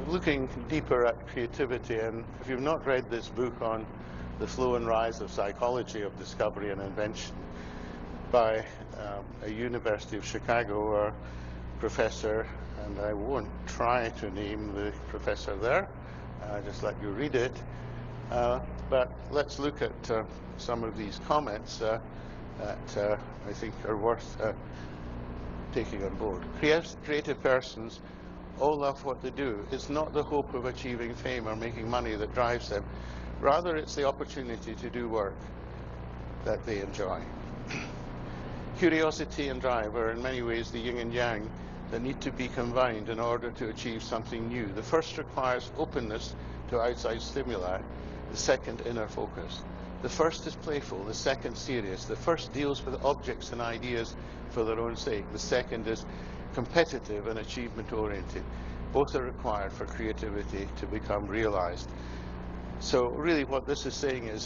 looking deeper at creativity, and if you've not read this book on the flow and rise of psychology of discovery and invention by a University of Chicago professor, and I won't try to name the professor there, just let you read it. But let's look at some of these comments that I think are worth taking on board. Creative persons all love what they do. It's not the hope of achieving fame or making money that drives them. Rather, it's the opportunity to do work that they enjoy. Curiosity and drive are in many ways the yin and yang that need to be combined in order to achieve something new. The first requires openness to outside stimuli. The second, inner focus. The first is playful, the second serious. The first deals with objects and ideas for their own sake. The second is competitive and achievement-oriented. Both are required for creativity to become realized. So really what this is saying is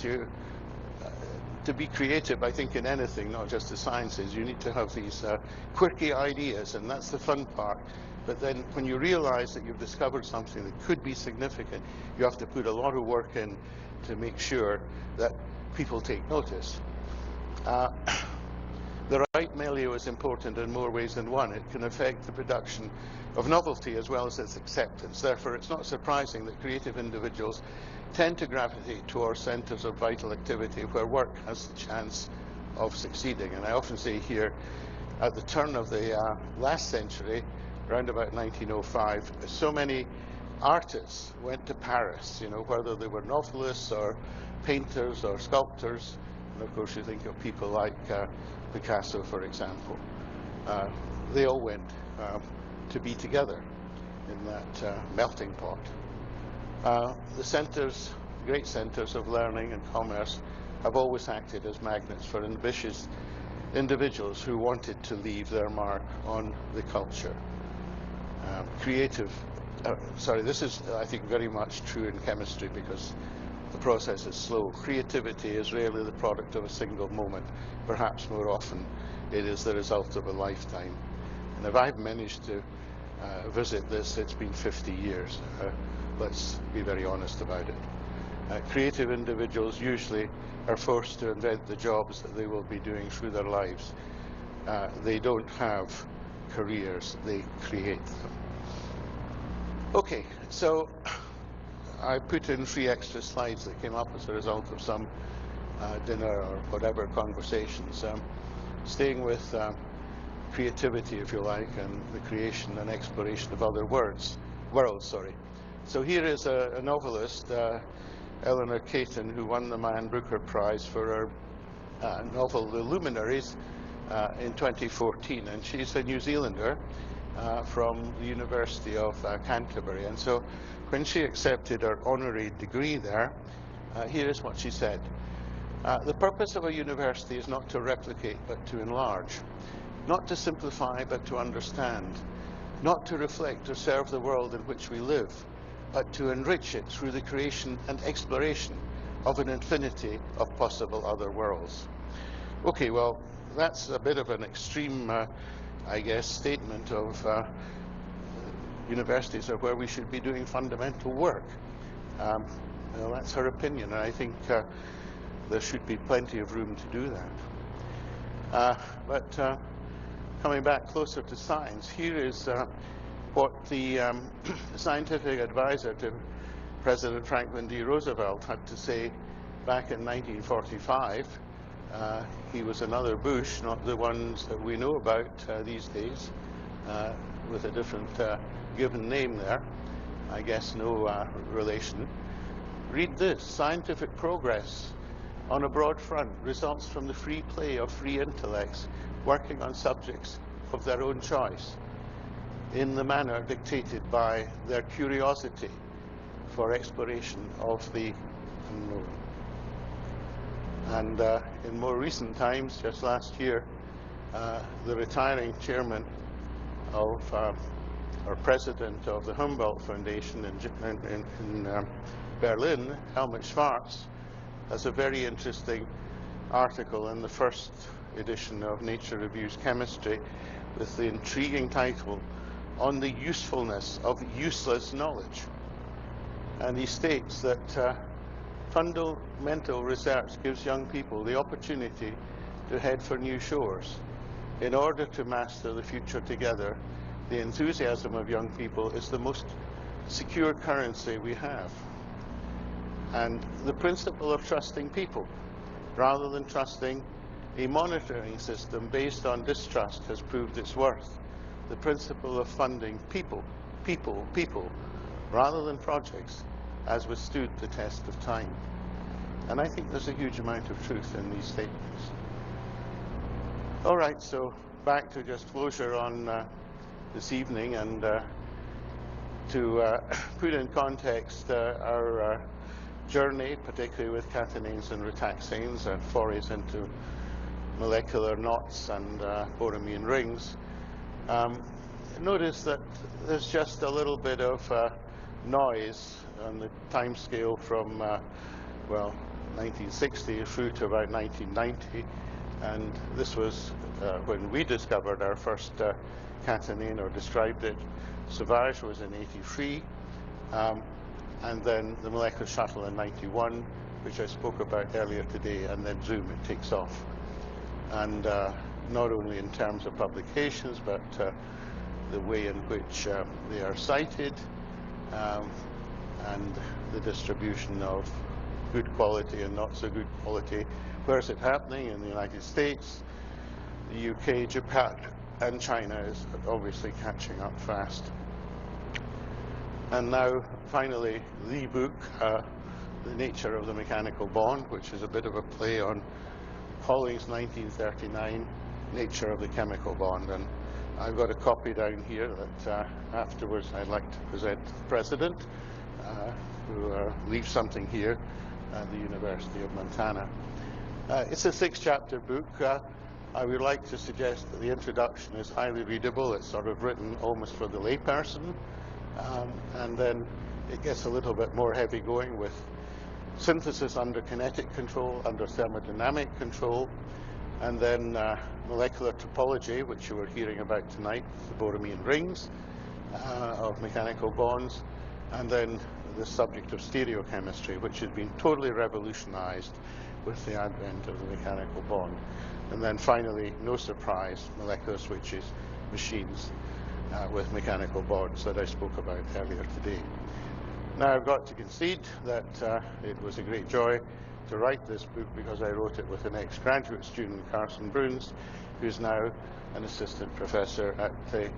to be creative, I think, in anything, not just the sciences, you need to have these quirky ideas, and that's the fun part. But then when you realize that you've discovered something that could be significant, you have to put a lot of work in to make sure that people take notice. The right milieu is important in more ways than one. It can affect the production of novelty as well as its acceptance. Therefore, it's not surprising that creative individuals tend to gravitate towards centers of vital activity where work has the chance of succeeding. And I often say here, at the turn of the last century, around about 1905, so many artists went to Paris, you know, whether they were novelists or painters or sculptors. And of course, you think of people like Picasso, for example. They all went to be together in that melting pot. The centers, great centers of learning and commerce, have always acted as magnets for ambitious individuals who wanted to leave their mark on the culture. This is, I think, very much true in chemistry, because the process is slow. Creativity is rarely the product of a single moment. Perhaps more often it is the result of a lifetime. And if I've managed to visit this, it's been 50 years. Let's be very honest about it. Creative individuals usually are forced to invent the jobs that they will be doing through their lives. They don't have careers, they create them. Okay, so I put in 3 extra slides that came up as a result of some dinner or whatever conversations. Staying with creativity, if you like, and the creation and exploration of other worlds. So here is a novelist, Eleanor Caton, who won the Man Booker Prize for her novel The Luminaries in 2014, and she's a New Zealander from the University of Canterbury. And so when she accepted her honorary degree there, here is what she said. The purpose of a university is not to replicate but to enlarge, not to simplify but to understand, not to reflect or serve the world in which we live, but to enrich it through the creation and exploration of an infinity of possible other worlds. Okay, well, that's a bit of an extreme, I guess, statement of universities are where we should be doing fundamental work. Well, that's her opinion, and I think there should be plenty of room to do that. But coming back closer to science, here is what the scientific advisor to President Franklin D. Roosevelt had to say back in 1945. He was another Bush, not the ones that we know about these days, with a different given name there. I guess no relation. Read this: scientific progress on a broad front results from the free play of free intellects working on subjects of their own choice in the manner dictated by their curiosity for exploration of the unknown. And in more recent times, just last year, the retiring chairman of, or president of the Humboldt Foundation in Berlin, Helmut Schwarz, has a very interesting article in the first edition of Nature Reviews Chemistry with the intriguing title, On the Usefulness of Useless Knowledge. And he states that fundamental research gives young people the opportunity to head for new shores. In order to master the future together, the enthusiasm of young people is the most secure currency we have. And the principle of trusting people, rather than trusting a monitoring system based on distrust, has proved its worth. The principle of funding people, rather than projects, has withstood the test of time. And I think there's a huge amount of truth in these statements. All right, so back to just closure on this evening, and to put in context our journey, particularly with catenanes and rutaxanes and forays into molecular knots and boramine rings. Notice that there's just a little bit of noise on the time scale from, well, 1960 through to about 1990. And this was when we discovered our first catenane, or described it. Sauvage was in 83. And then the molecular shuttle in 91, which I spoke about earlier today, and then zoom, it takes off. And not only in terms of publications, but the way in which they are cited, and the distribution of good quality and not so good quality. Where is it happening? In the United States, the UK, Japan, and China is obviously catching up fast. And now, finally, the book, The Nature of the Mechanical Bond, which is a bit of a play on Pauling's 1939 Nature of the Chemical Bond. And I've got a copy down here that afterwards I'd like to present to the President, who leaves something here at the University of Montana. It's a 6-chapter book. I would like to suggest that the introduction is highly readable. It's sort of written almost for the layperson. And then it gets a little bit more heavy going with synthesis under kinetic control, under thermodynamic control, and then molecular topology, which you were hearing about tonight, the Borromean rings of mechanical bonds, and then the subject of stereochemistry, which has been totally revolutionized with the advent of the mechanical bond. And then finally, no surprise, molecular switches, machines with mechanical bonds that I spoke about earlier today. Now, I've got to concede that it was a great joy to write this book because I wrote it with an ex-graduate student, Carson Bruns, who's now an assistant professor at the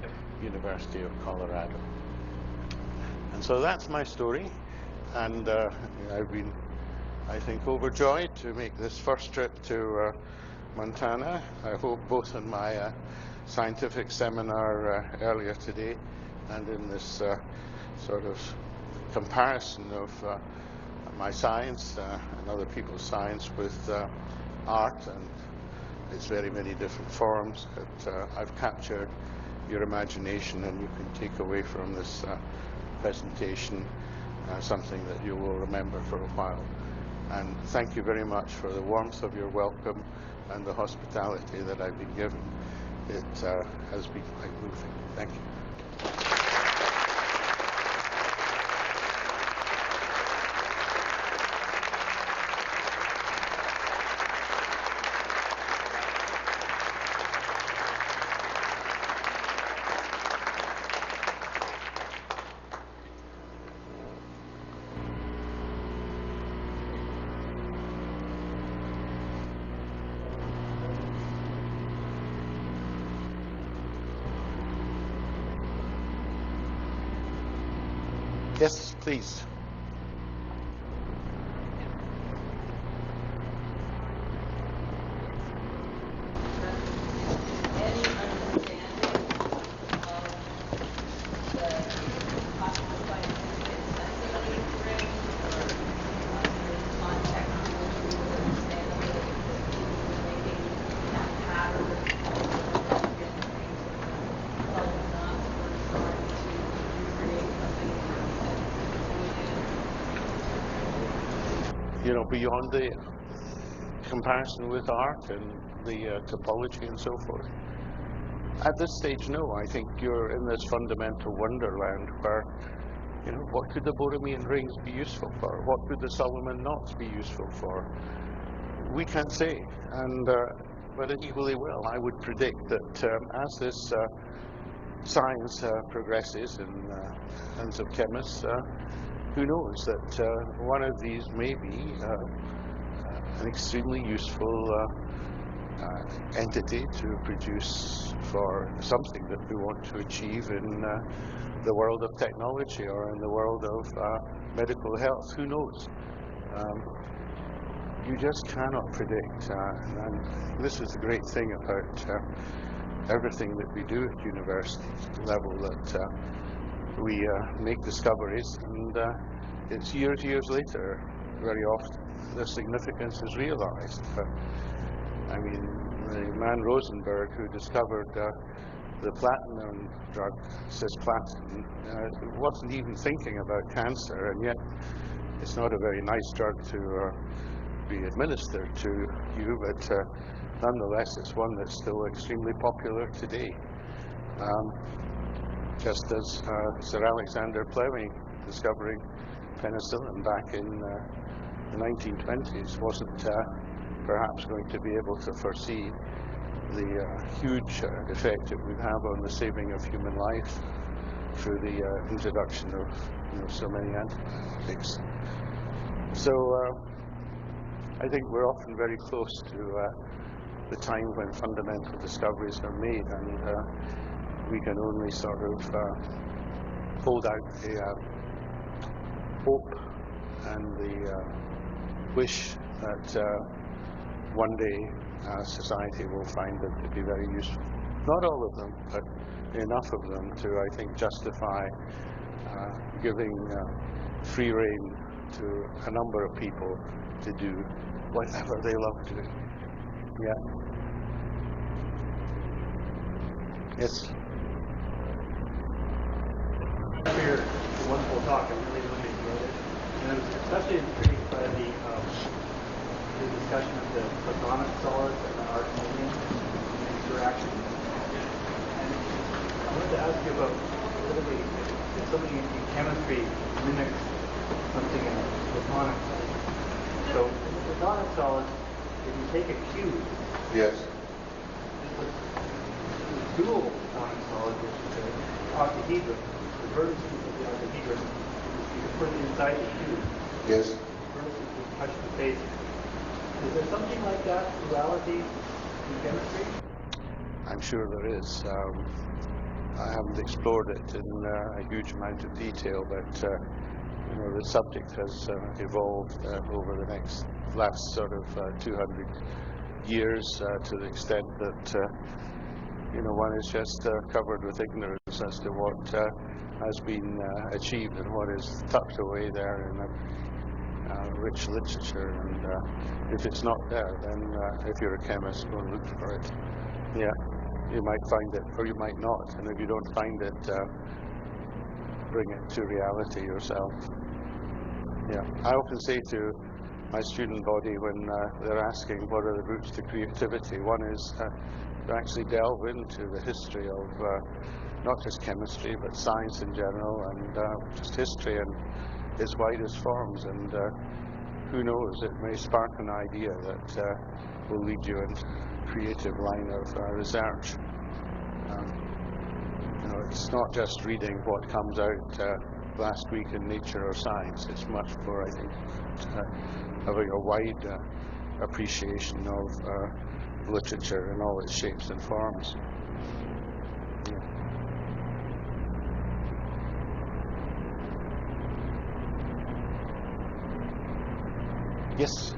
University of Colorado. And so that's my story, and I've been, I think, overjoyed to make this first trip to Montana. I hope both in my scientific seminar earlier today and in this sort of comparison of my science and other people's science with art and its very many different forms, that I've captured your imagination and you can take away from this presentation something that you will remember for a while. And thank you very much for the warmth of your welcome and the hospitality that I've been given. It has been quite moving. Thank you. Yes, please. Any understanding of the possible scientific necessity of rings or on technology to understand that making that pattern of rings well enough for starting to recreate something You know, beyond the comparison with art and the topology and so forth. At this stage, no. I think you're in this fundamental wonderland where, you know, what could the Borromean rings be useful for? What could the Solomon knots be useful for? We can't say. And but equally well, I would predict that as this science progresses in hands of chemists, who knows that one of these may be an extremely useful entity to produce for something that we want to achieve in the world of technology or in the world of medical health. Who knows? You just cannot predict. And this is the great thing about everything that we do at university level, that we make discoveries, and it's years later, very often, the significance is realized. I mean, the man Rosenberg, who discovered the platinum drug, cisplatin, wasn't even thinking about cancer, and yet it's not a very nice drug to be administered to you, but nonetheless, it's one that's still extremely popular today. Just as Sir Alexander Fleming discovering penicillin back in the 1920s wasn't perhaps going to be able to foresee the huge effect it would have on the saving of human life through the introduction of so many antibiotics. So I think we're often very close to the time when fundamental discoveries are made, and we can only sort of hold out the hope and the wish that one day society will find them to be very useful. Not all of them, but enough of them to, I think, justify giving free rein to a number of people to do whatever they love to do. Yeah. Yes. For your wonderful talk, I really enjoyed it. And I was especially intrigued by the discussion of the platonic solids and the Archimedean interaction. And I wanted to ask you about literally if something in chemistry mimics something in a platonic solid. So in the platonic solids, if you take a cube, Yes. the dual platonic solid, which is the octahedron, the vertices of the octahedron, you can put it inside the cube. Yes. Vertices would touch the face. Is there something like that duality in chemistry? I'm sure there is. I haven't explored it in a huge amount of detail, but the subject has evolved over the last sort of 200 years to the extent that one is just covered with ignorance as to what has been achieved and what is tucked away there in a rich literature. And if it's not there, then if you're a chemist, go and look for it. Yeah. You might find it, or you might not. And if you don't find it, bring it to reality yourself. Yeah. I often say to my student body when they're asking what are the routes to creativity, one is to actually delve into the history of not just chemistry, but science in general, and just history in its widest forms. And who knows, it may spark an idea that will lead you in creative line of research. It's not just reading what comes out last week in Nature or Science. It's much more, I think, having a wide appreciation of literature in all its shapes and forms. Yeah. Yes?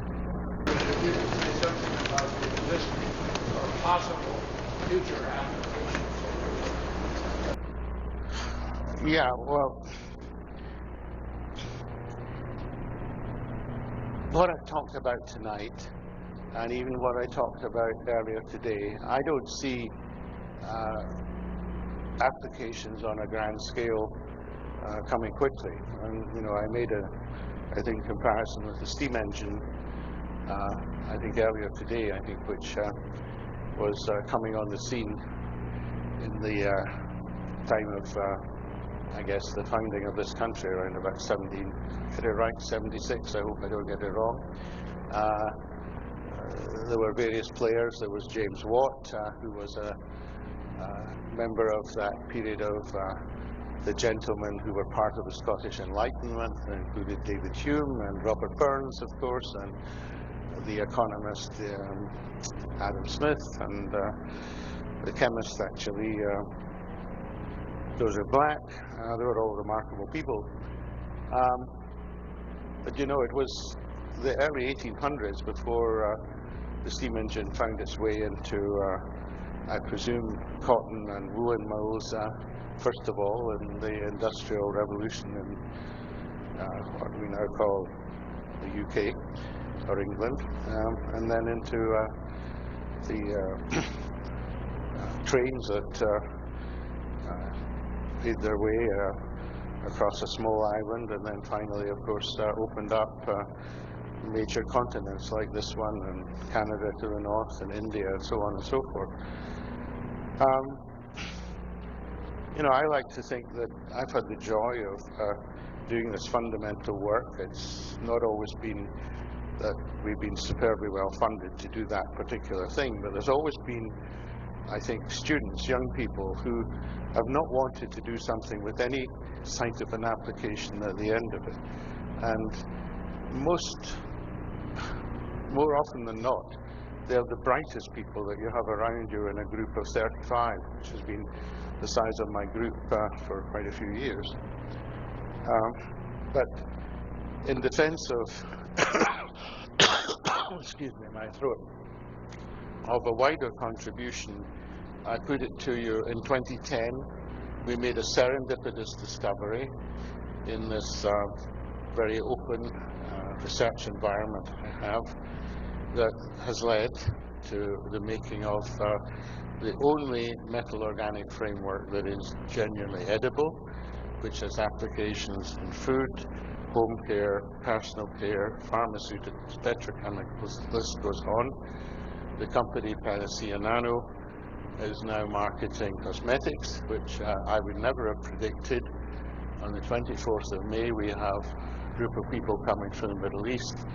You say something about the listening or possible future applications. Yeah, well, what I've talked about tonight, and even what I talked about earlier today, I don't see applications on a grand scale coming quickly. And, I made I think, comparison with the steam engine, I think earlier today, which was coming on the scene in the time of, I guess, the founding of this country around about 76, I hope I don't get it wrong. There were various players. There was James Watt, who was a member of that period of the gentlemen who were part of the Scottish Enlightenment, included David Hume and Robert Burns, of course, and the economist Adam Smith, and the chemist, actually, Joseph Black. They were all remarkable people. But it was the early 1800s before the steam engine found its way into, I presume, cotton and woolen mills, first of all, in the Industrial Revolution in what we now call the UK or England, and then into the trains that made their way across a small island, and then finally, of course, opened up major continents like this one, and Canada to the north, and India, and so on and so forth. I like to think that I've had the joy of doing this fundamental work. It's not always been that we've been superbly well funded to do that particular thing, but there's always been, I think, students, young people, who have not wanted to do something with any scientific application at the end of it. And more often than not, they're the brightest people that you have around you in a group of 35, which has been the size of my group for quite a few years. But in defense of, excuse me, my throat, of a wider contribution, I put it to you in 2010, we made a serendipitous discovery in this very open research environment I have that has led to the making of the only metal organic framework that is genuinely edible, which has applications in food, home care, personal care, pharmaceuticals, petrochemicals, the list goes on. The company Panacea Nano is now marketing cosmetics, which I would never have predicted. On the 24th of May, we have a group of people coming from the Middle East.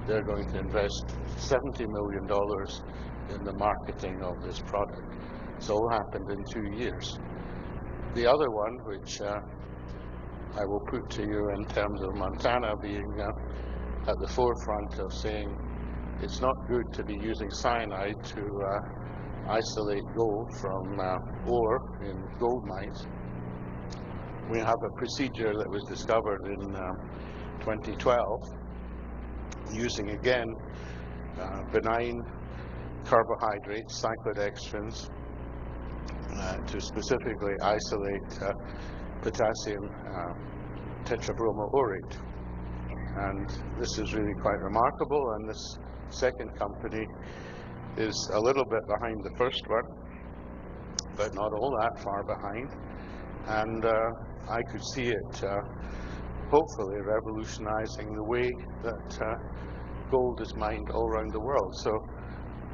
They're going to invest $70 million in the marketing of this product. It's all happened in 2 years. The other one, which I will put to you in terms of Montana being at the forefront of saying it's not good to be using cyanide to isolate gold from ore in gold mines. We have a procedure that was discovered in 2012 using, again, benign carbohydrates, cyclodextrins, to specifically isolate potassium tetrabromoorate. And this is really quite remarkable, and this second company is a little bit behind the first one, but not all that far behind. And I could see it hopefully revolutionizing the way that gold is mined all around the world. So,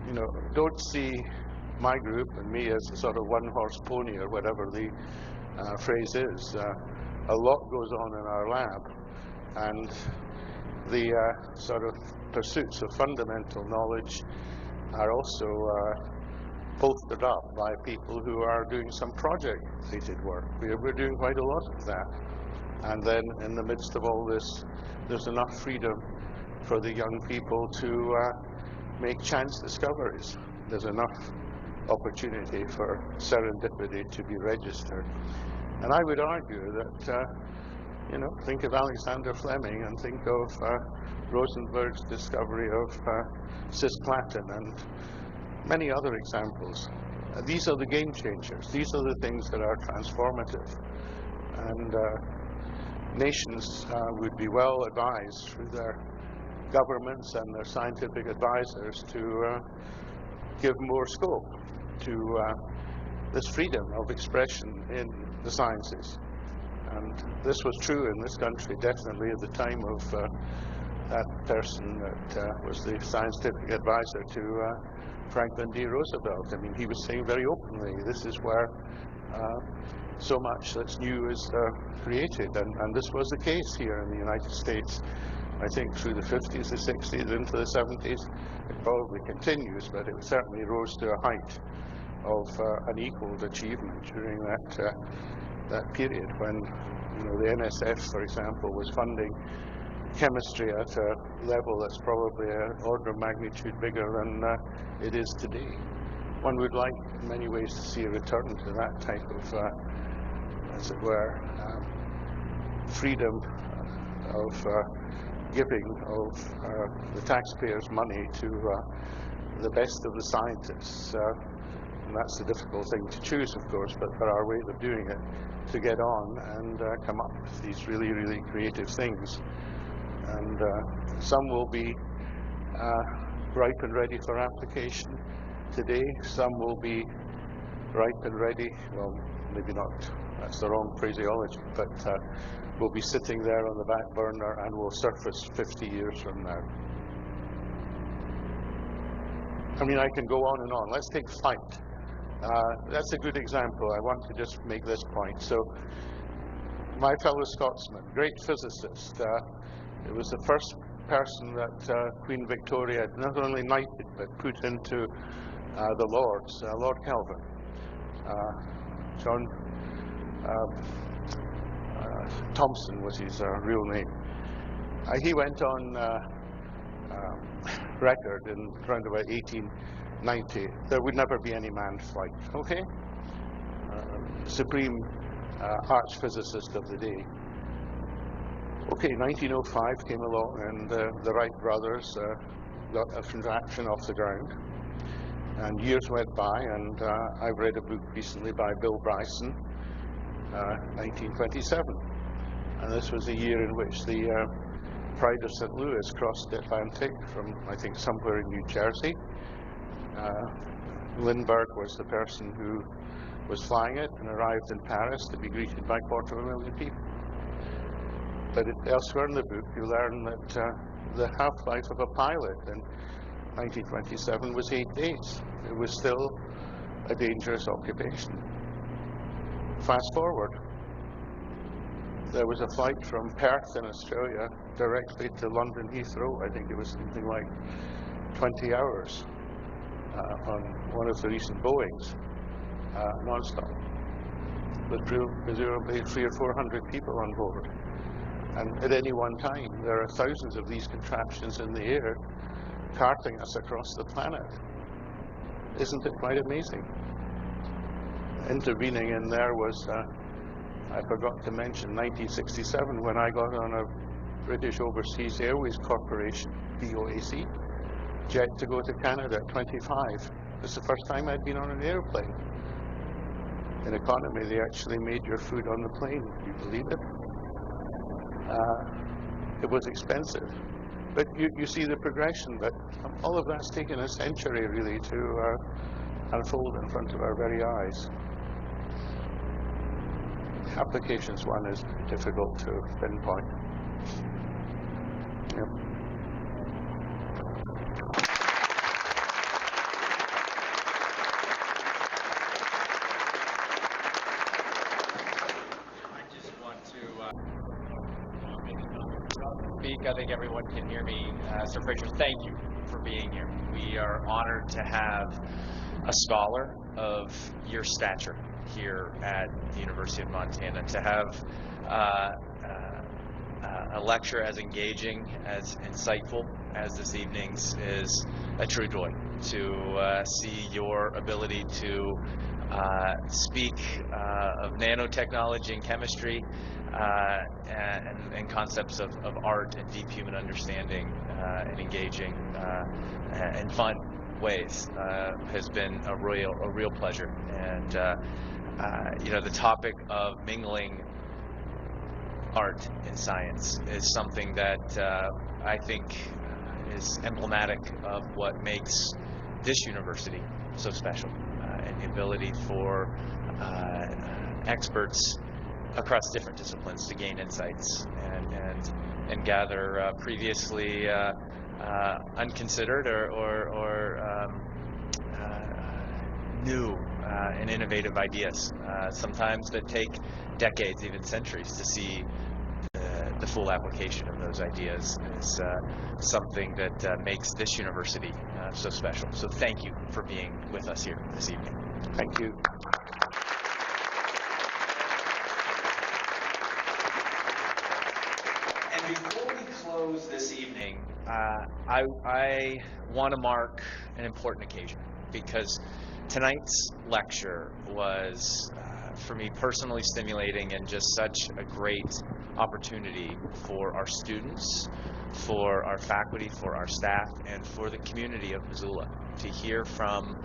you know, don't see my group and me as a sort of one-horse pony or whatever the phrase is. A lot goes on in our lab, and the sort of pursuits of fundamental knowledge are also bolstered up by people who are doing some project-related work. We're doing quite a lot of that. And then in the midst of all this, there's enough freedom for the young people to make chance discoveries. There's enough opportunity for serendipity to be registered. And I would argue that, you know, think of Alexander Fleming and think of Rosenberg's discovery of cisplatin and many other examples. These are the game changers. These are the things that are transformative. And nations would be well advised through their governments and their scientific advisors to give more scope to this freedom of expression in the sciences. And this was true in this country definitely at the time of that person that was the scientific advisor to Franklin D. Roosevelt. I mean, he was saying very openly, this is where so much that's new is created. And this was the case here in the United States. I think through the 50s, the 60s, into the 70s, it probably continues, but it certainly rose to a height of unequaled achievement during that period when, you know, the NSF, for example, was funding chemistry at a level that's probably an order of magnitude bigger than it is today. One would like, in many ways, to see a return to that type of, as it were, freedom of giving of the taxpayers' money to the best of the scientists. And that's the difficult thing to choose, of course, but there are ways of doing it to get on and come up with these really, really creative things. And some will be ripe and ready for application today. Some will be ripe and ready, well, maybe not, that's the wrong phraseology, but will be sitting there on the back burner and will surface 50 years from now. I mean, I can go on and on. Let's take flight. That's a good example. I want to just make this point. So, my fellow Scotsman, great physicist, it was the first person that Queen Victoria not only knighted but put into the Lords, Lord Kelvin. John Thomson was his real name. He went on record in around about 1890. There would never be any manned flight. Okay, supreme arch physicist of the day. Okay, 1905 came along, and the Wright brothers got a contraption off the ground. And years went by, and I've read a book recently by Bill Bryson, 1927. And this was the year in which the Pride of St. Louis crossed the Atlantic from, I think, somewhere in New Jersey. Lindbergh was the person who was flying it and arrived in Paris to be greeted by 250,000 people. But elsewhere in the book, you learn that the half-life of a pilot in 1927 was 8 days. It was still a dangerous occupation. Fast forward, there was a flight from Perth in Australia directly to London Heathrow. I think it was something like 20 hours on one of the recent Boeings, non-stop, with presumably 300 or 400 people on board. And at any one time, there are thousands of these contraptions in the air carting us across the planet. Isn't it quite amazing? Intervening in there was, I forgot to mention, 1967, when I got on a British Overseas Airways Corporation, BOAC, jet to go to Canada at 25. It's the first time I'd been on an airplane. In economy, they actually made your food on the plane. Do you believe it? It was expensive. But you see the progression, but all of that's taken a century, really, to unfold in front of our very eyes. Applications one is difficult to pinpoint. Yep. I think everyone can hear me. Sir Fraser, thank you for being here. We are honored to have a scholar of your stature here at the University of Montana, to have a lecture as engaging, as insightful as this evening's is a true joy. To see your ability to speak of nanotechnology and chemistry, and concepts of art and deep human understanding and engaging and fun ways has been a real pleasure. And the topic of mingling art and science is something that I think is emblematic of what makes this university so special, and the ability for experts across different disciplines to gain insights and gather previously unconsidered or new and innovative ideas, sometimes that take decades, even centuries, to see the full application of those ideas. Is something that makes this university so special. So thank you for being with us here this evening. Thank you. Before we close this evening, I want to mark an important occasion, because tonight's lecture was, for me, personally stimulating and just such a great opportunity for our students, for our faculty, for our staff, and for the community of Missoula to hear from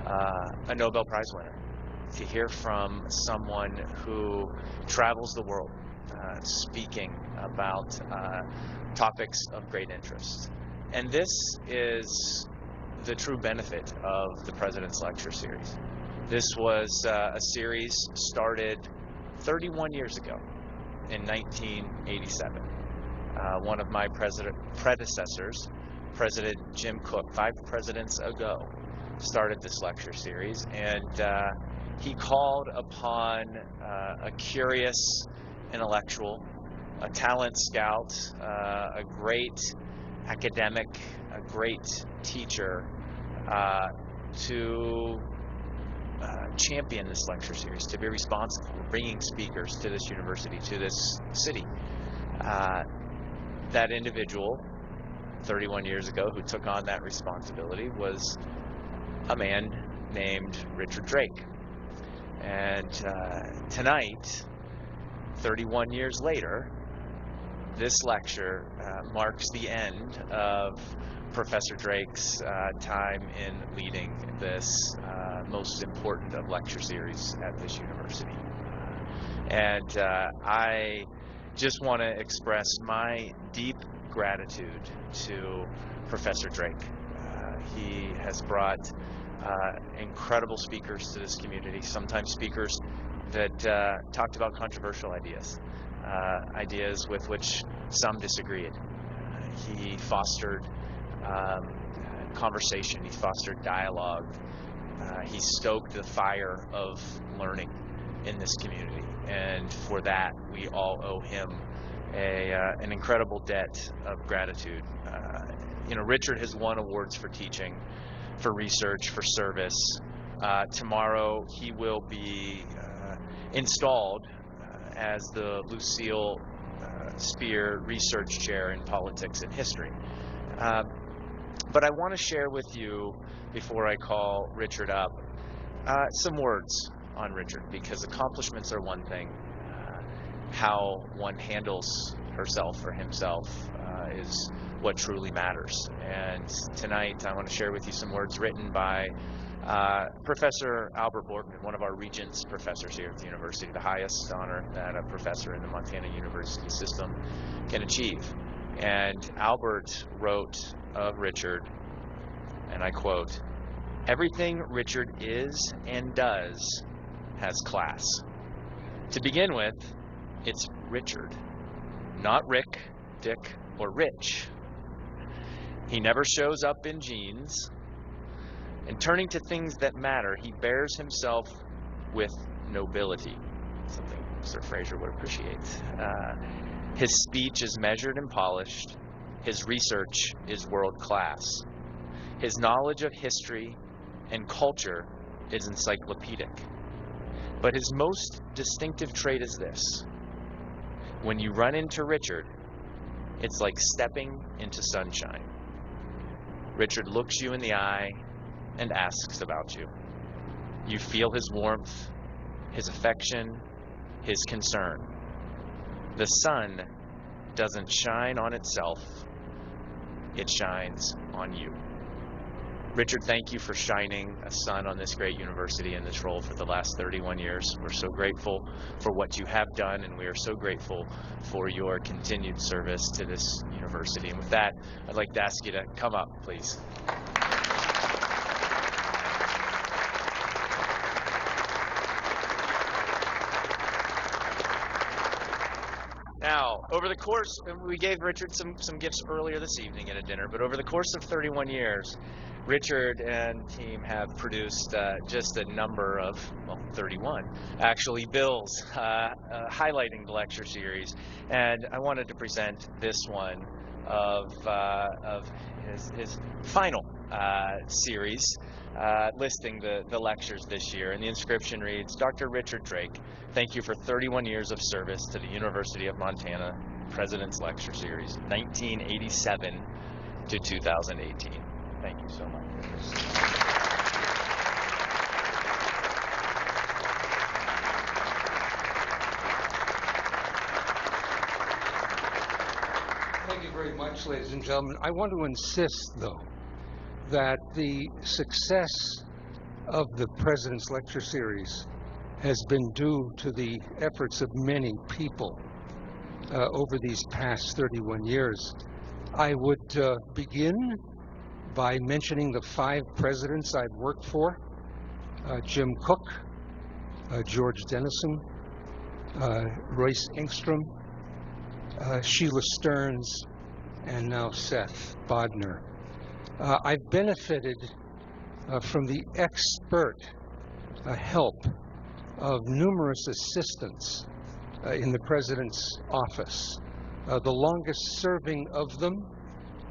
a Nobel Prize winner, to hear from someone who travels the world speaking about topics of great interest. And this is the true benefit of the President's Lecture Series. This was a series started 31 years ago in 1987. One of my predecessors, President Jim Cook, 5 presidents ago, started this lecture series, and he called upon a curious intellectual, a talent scout, a great academic, a great teacher, to champion this lecture series, to be responsible for bringing speakers to this university, to this city. That individual, 31 years ago, who took on that responsibility was a man named Richard Drake. And tonight, 31 years later, this lecture marks the end of Professor Drake's time in leading this most important of lecture series at this university. And I just want to express my deep gratitude to Professor Drake. He has brought incredible speakers to this community, sometimes speakers that talked about controversial ideas, ideas with which some disagreed. He fostered conversation, he fostered dialogue, he stoked the fire of learning in this community, and for that we all owe him an incredible debt of gratitude. Richard has won awards for teaching, for research, for service. Tomorrow he will be installed as the Lucille Spear Research Chair in Politics and History. But I want to share with you, before I call Richard up, some words on Richard, because accomplishments are one thing. How one handles herself or himself is what truly matters. And tonight I want to share with you some words written by Professor Albert Borgman, one of our Regents professors here at the university, the highest honor that a professor in the Montana University system can achieve. And Albert wrote of Richard, and I quote, "Everything Richard is and does has class. To begin with, it's Richard, not Rick, Dick, or Rich. He never shows up in jeans. And turning to things that matter, he bears himself with nobility," something Sir Fraser would appreciate. His speech is measured and polished. His research is world class. His knowledge of history and culture is encyclopedic. But his most distinctive trait is this: when you run into Richard, it's like stepping into sunshine. Richard looks you in the eye and asks about you. You feel his warmth, his affection, his concern. The sun doesn't shine on itself, it shines on you. Richard, thank you for shining a sun on this great university in this role for the last 31 years. We're so grateful for what you have done, and we are so grateful for your continued service to this university. And with that, I'd like to ask you to come up, please. Now, over the course, we gave Richard some gifts earlier this evening at a dinner, but over the course of 31 years, Richard and team have produced just a number of, 31 actually, bills highlighting the lecture series. And I wanted to present this one of his final series, listing the lectures this year. And the inscription reads, "Dr. Richard Drake, thank you for 31 years of service to the University of Montana President's Lecture Series, 1987 to 2018. Thank you so much. Thank you very much, ladies and gentlemen. I want to insist, though, that the success of the President's Lecture Series has been due to the efforts of many people over these past 31 years. I would begin by mentioning the 5 presidents I've worked for: Jim Cook, George Dennison, Royce Engstrom, Sheila Stearns, and now Seth Bodnar. I've benefited from the expert help of numerous assistants in the President's office. The longest serving of them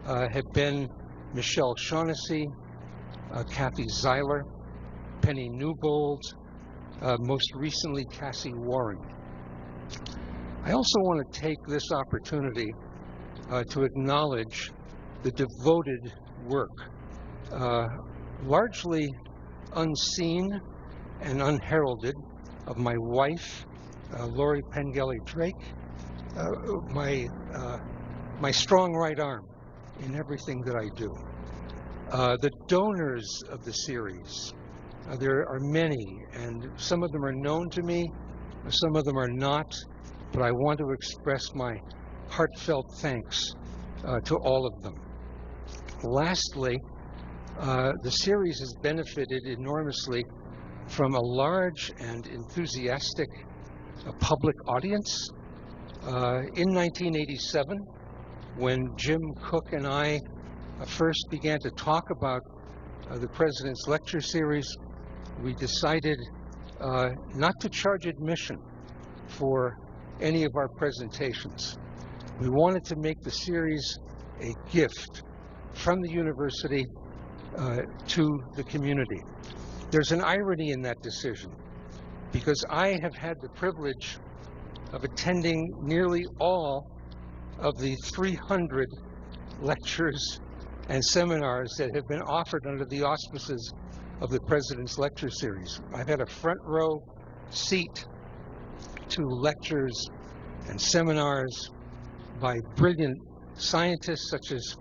have been Michelle Shaughnessy, Kathy Zeiler, Penny Newbold, most recently Cassie Warren. I also want to take this opportunity to acknowledge the devoted work, largely unseen and unheralded, of my wife, Lori Pengelly Drake, my strong right arm in everything that I do. The donors of the series, there are many, and some of them are known to me, some of them are not, but I want to express my heartfelt thanks to all of them. Lastly, the series has benefited enormously from a large and enthusiastic public audience, In 1987, when Jim Cook and I first began to talk about the President's Lecture Series, we decided not to charge admission for any of our presentations. We wanted to make the series a gift from the university to the community. There's an irony in that decision, because I have had the privilege of attending nearly all of the 300 lectures and seminars that have been offered under the auspices of the President's Lecture Series. I've had a front row seat to lectures and seminars by brilliant scientists such as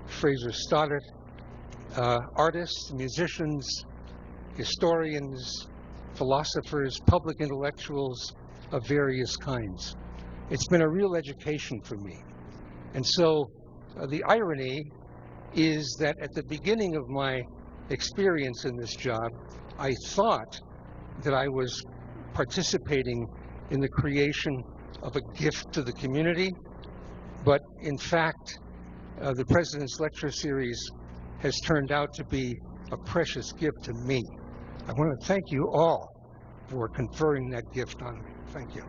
Fraser Stoddart, artists, musicians, historians, philosophers, public intellectuals of various kinds. It's been a real education for me. And so the irony is that at the beginning of my experience in this job, I thought that I was participating in the creation of a gift to the community, but in fact, the President's Lecture Series has turned out to be a precious gift to me. I want to thank you all for conferring that gift on me. Thank you.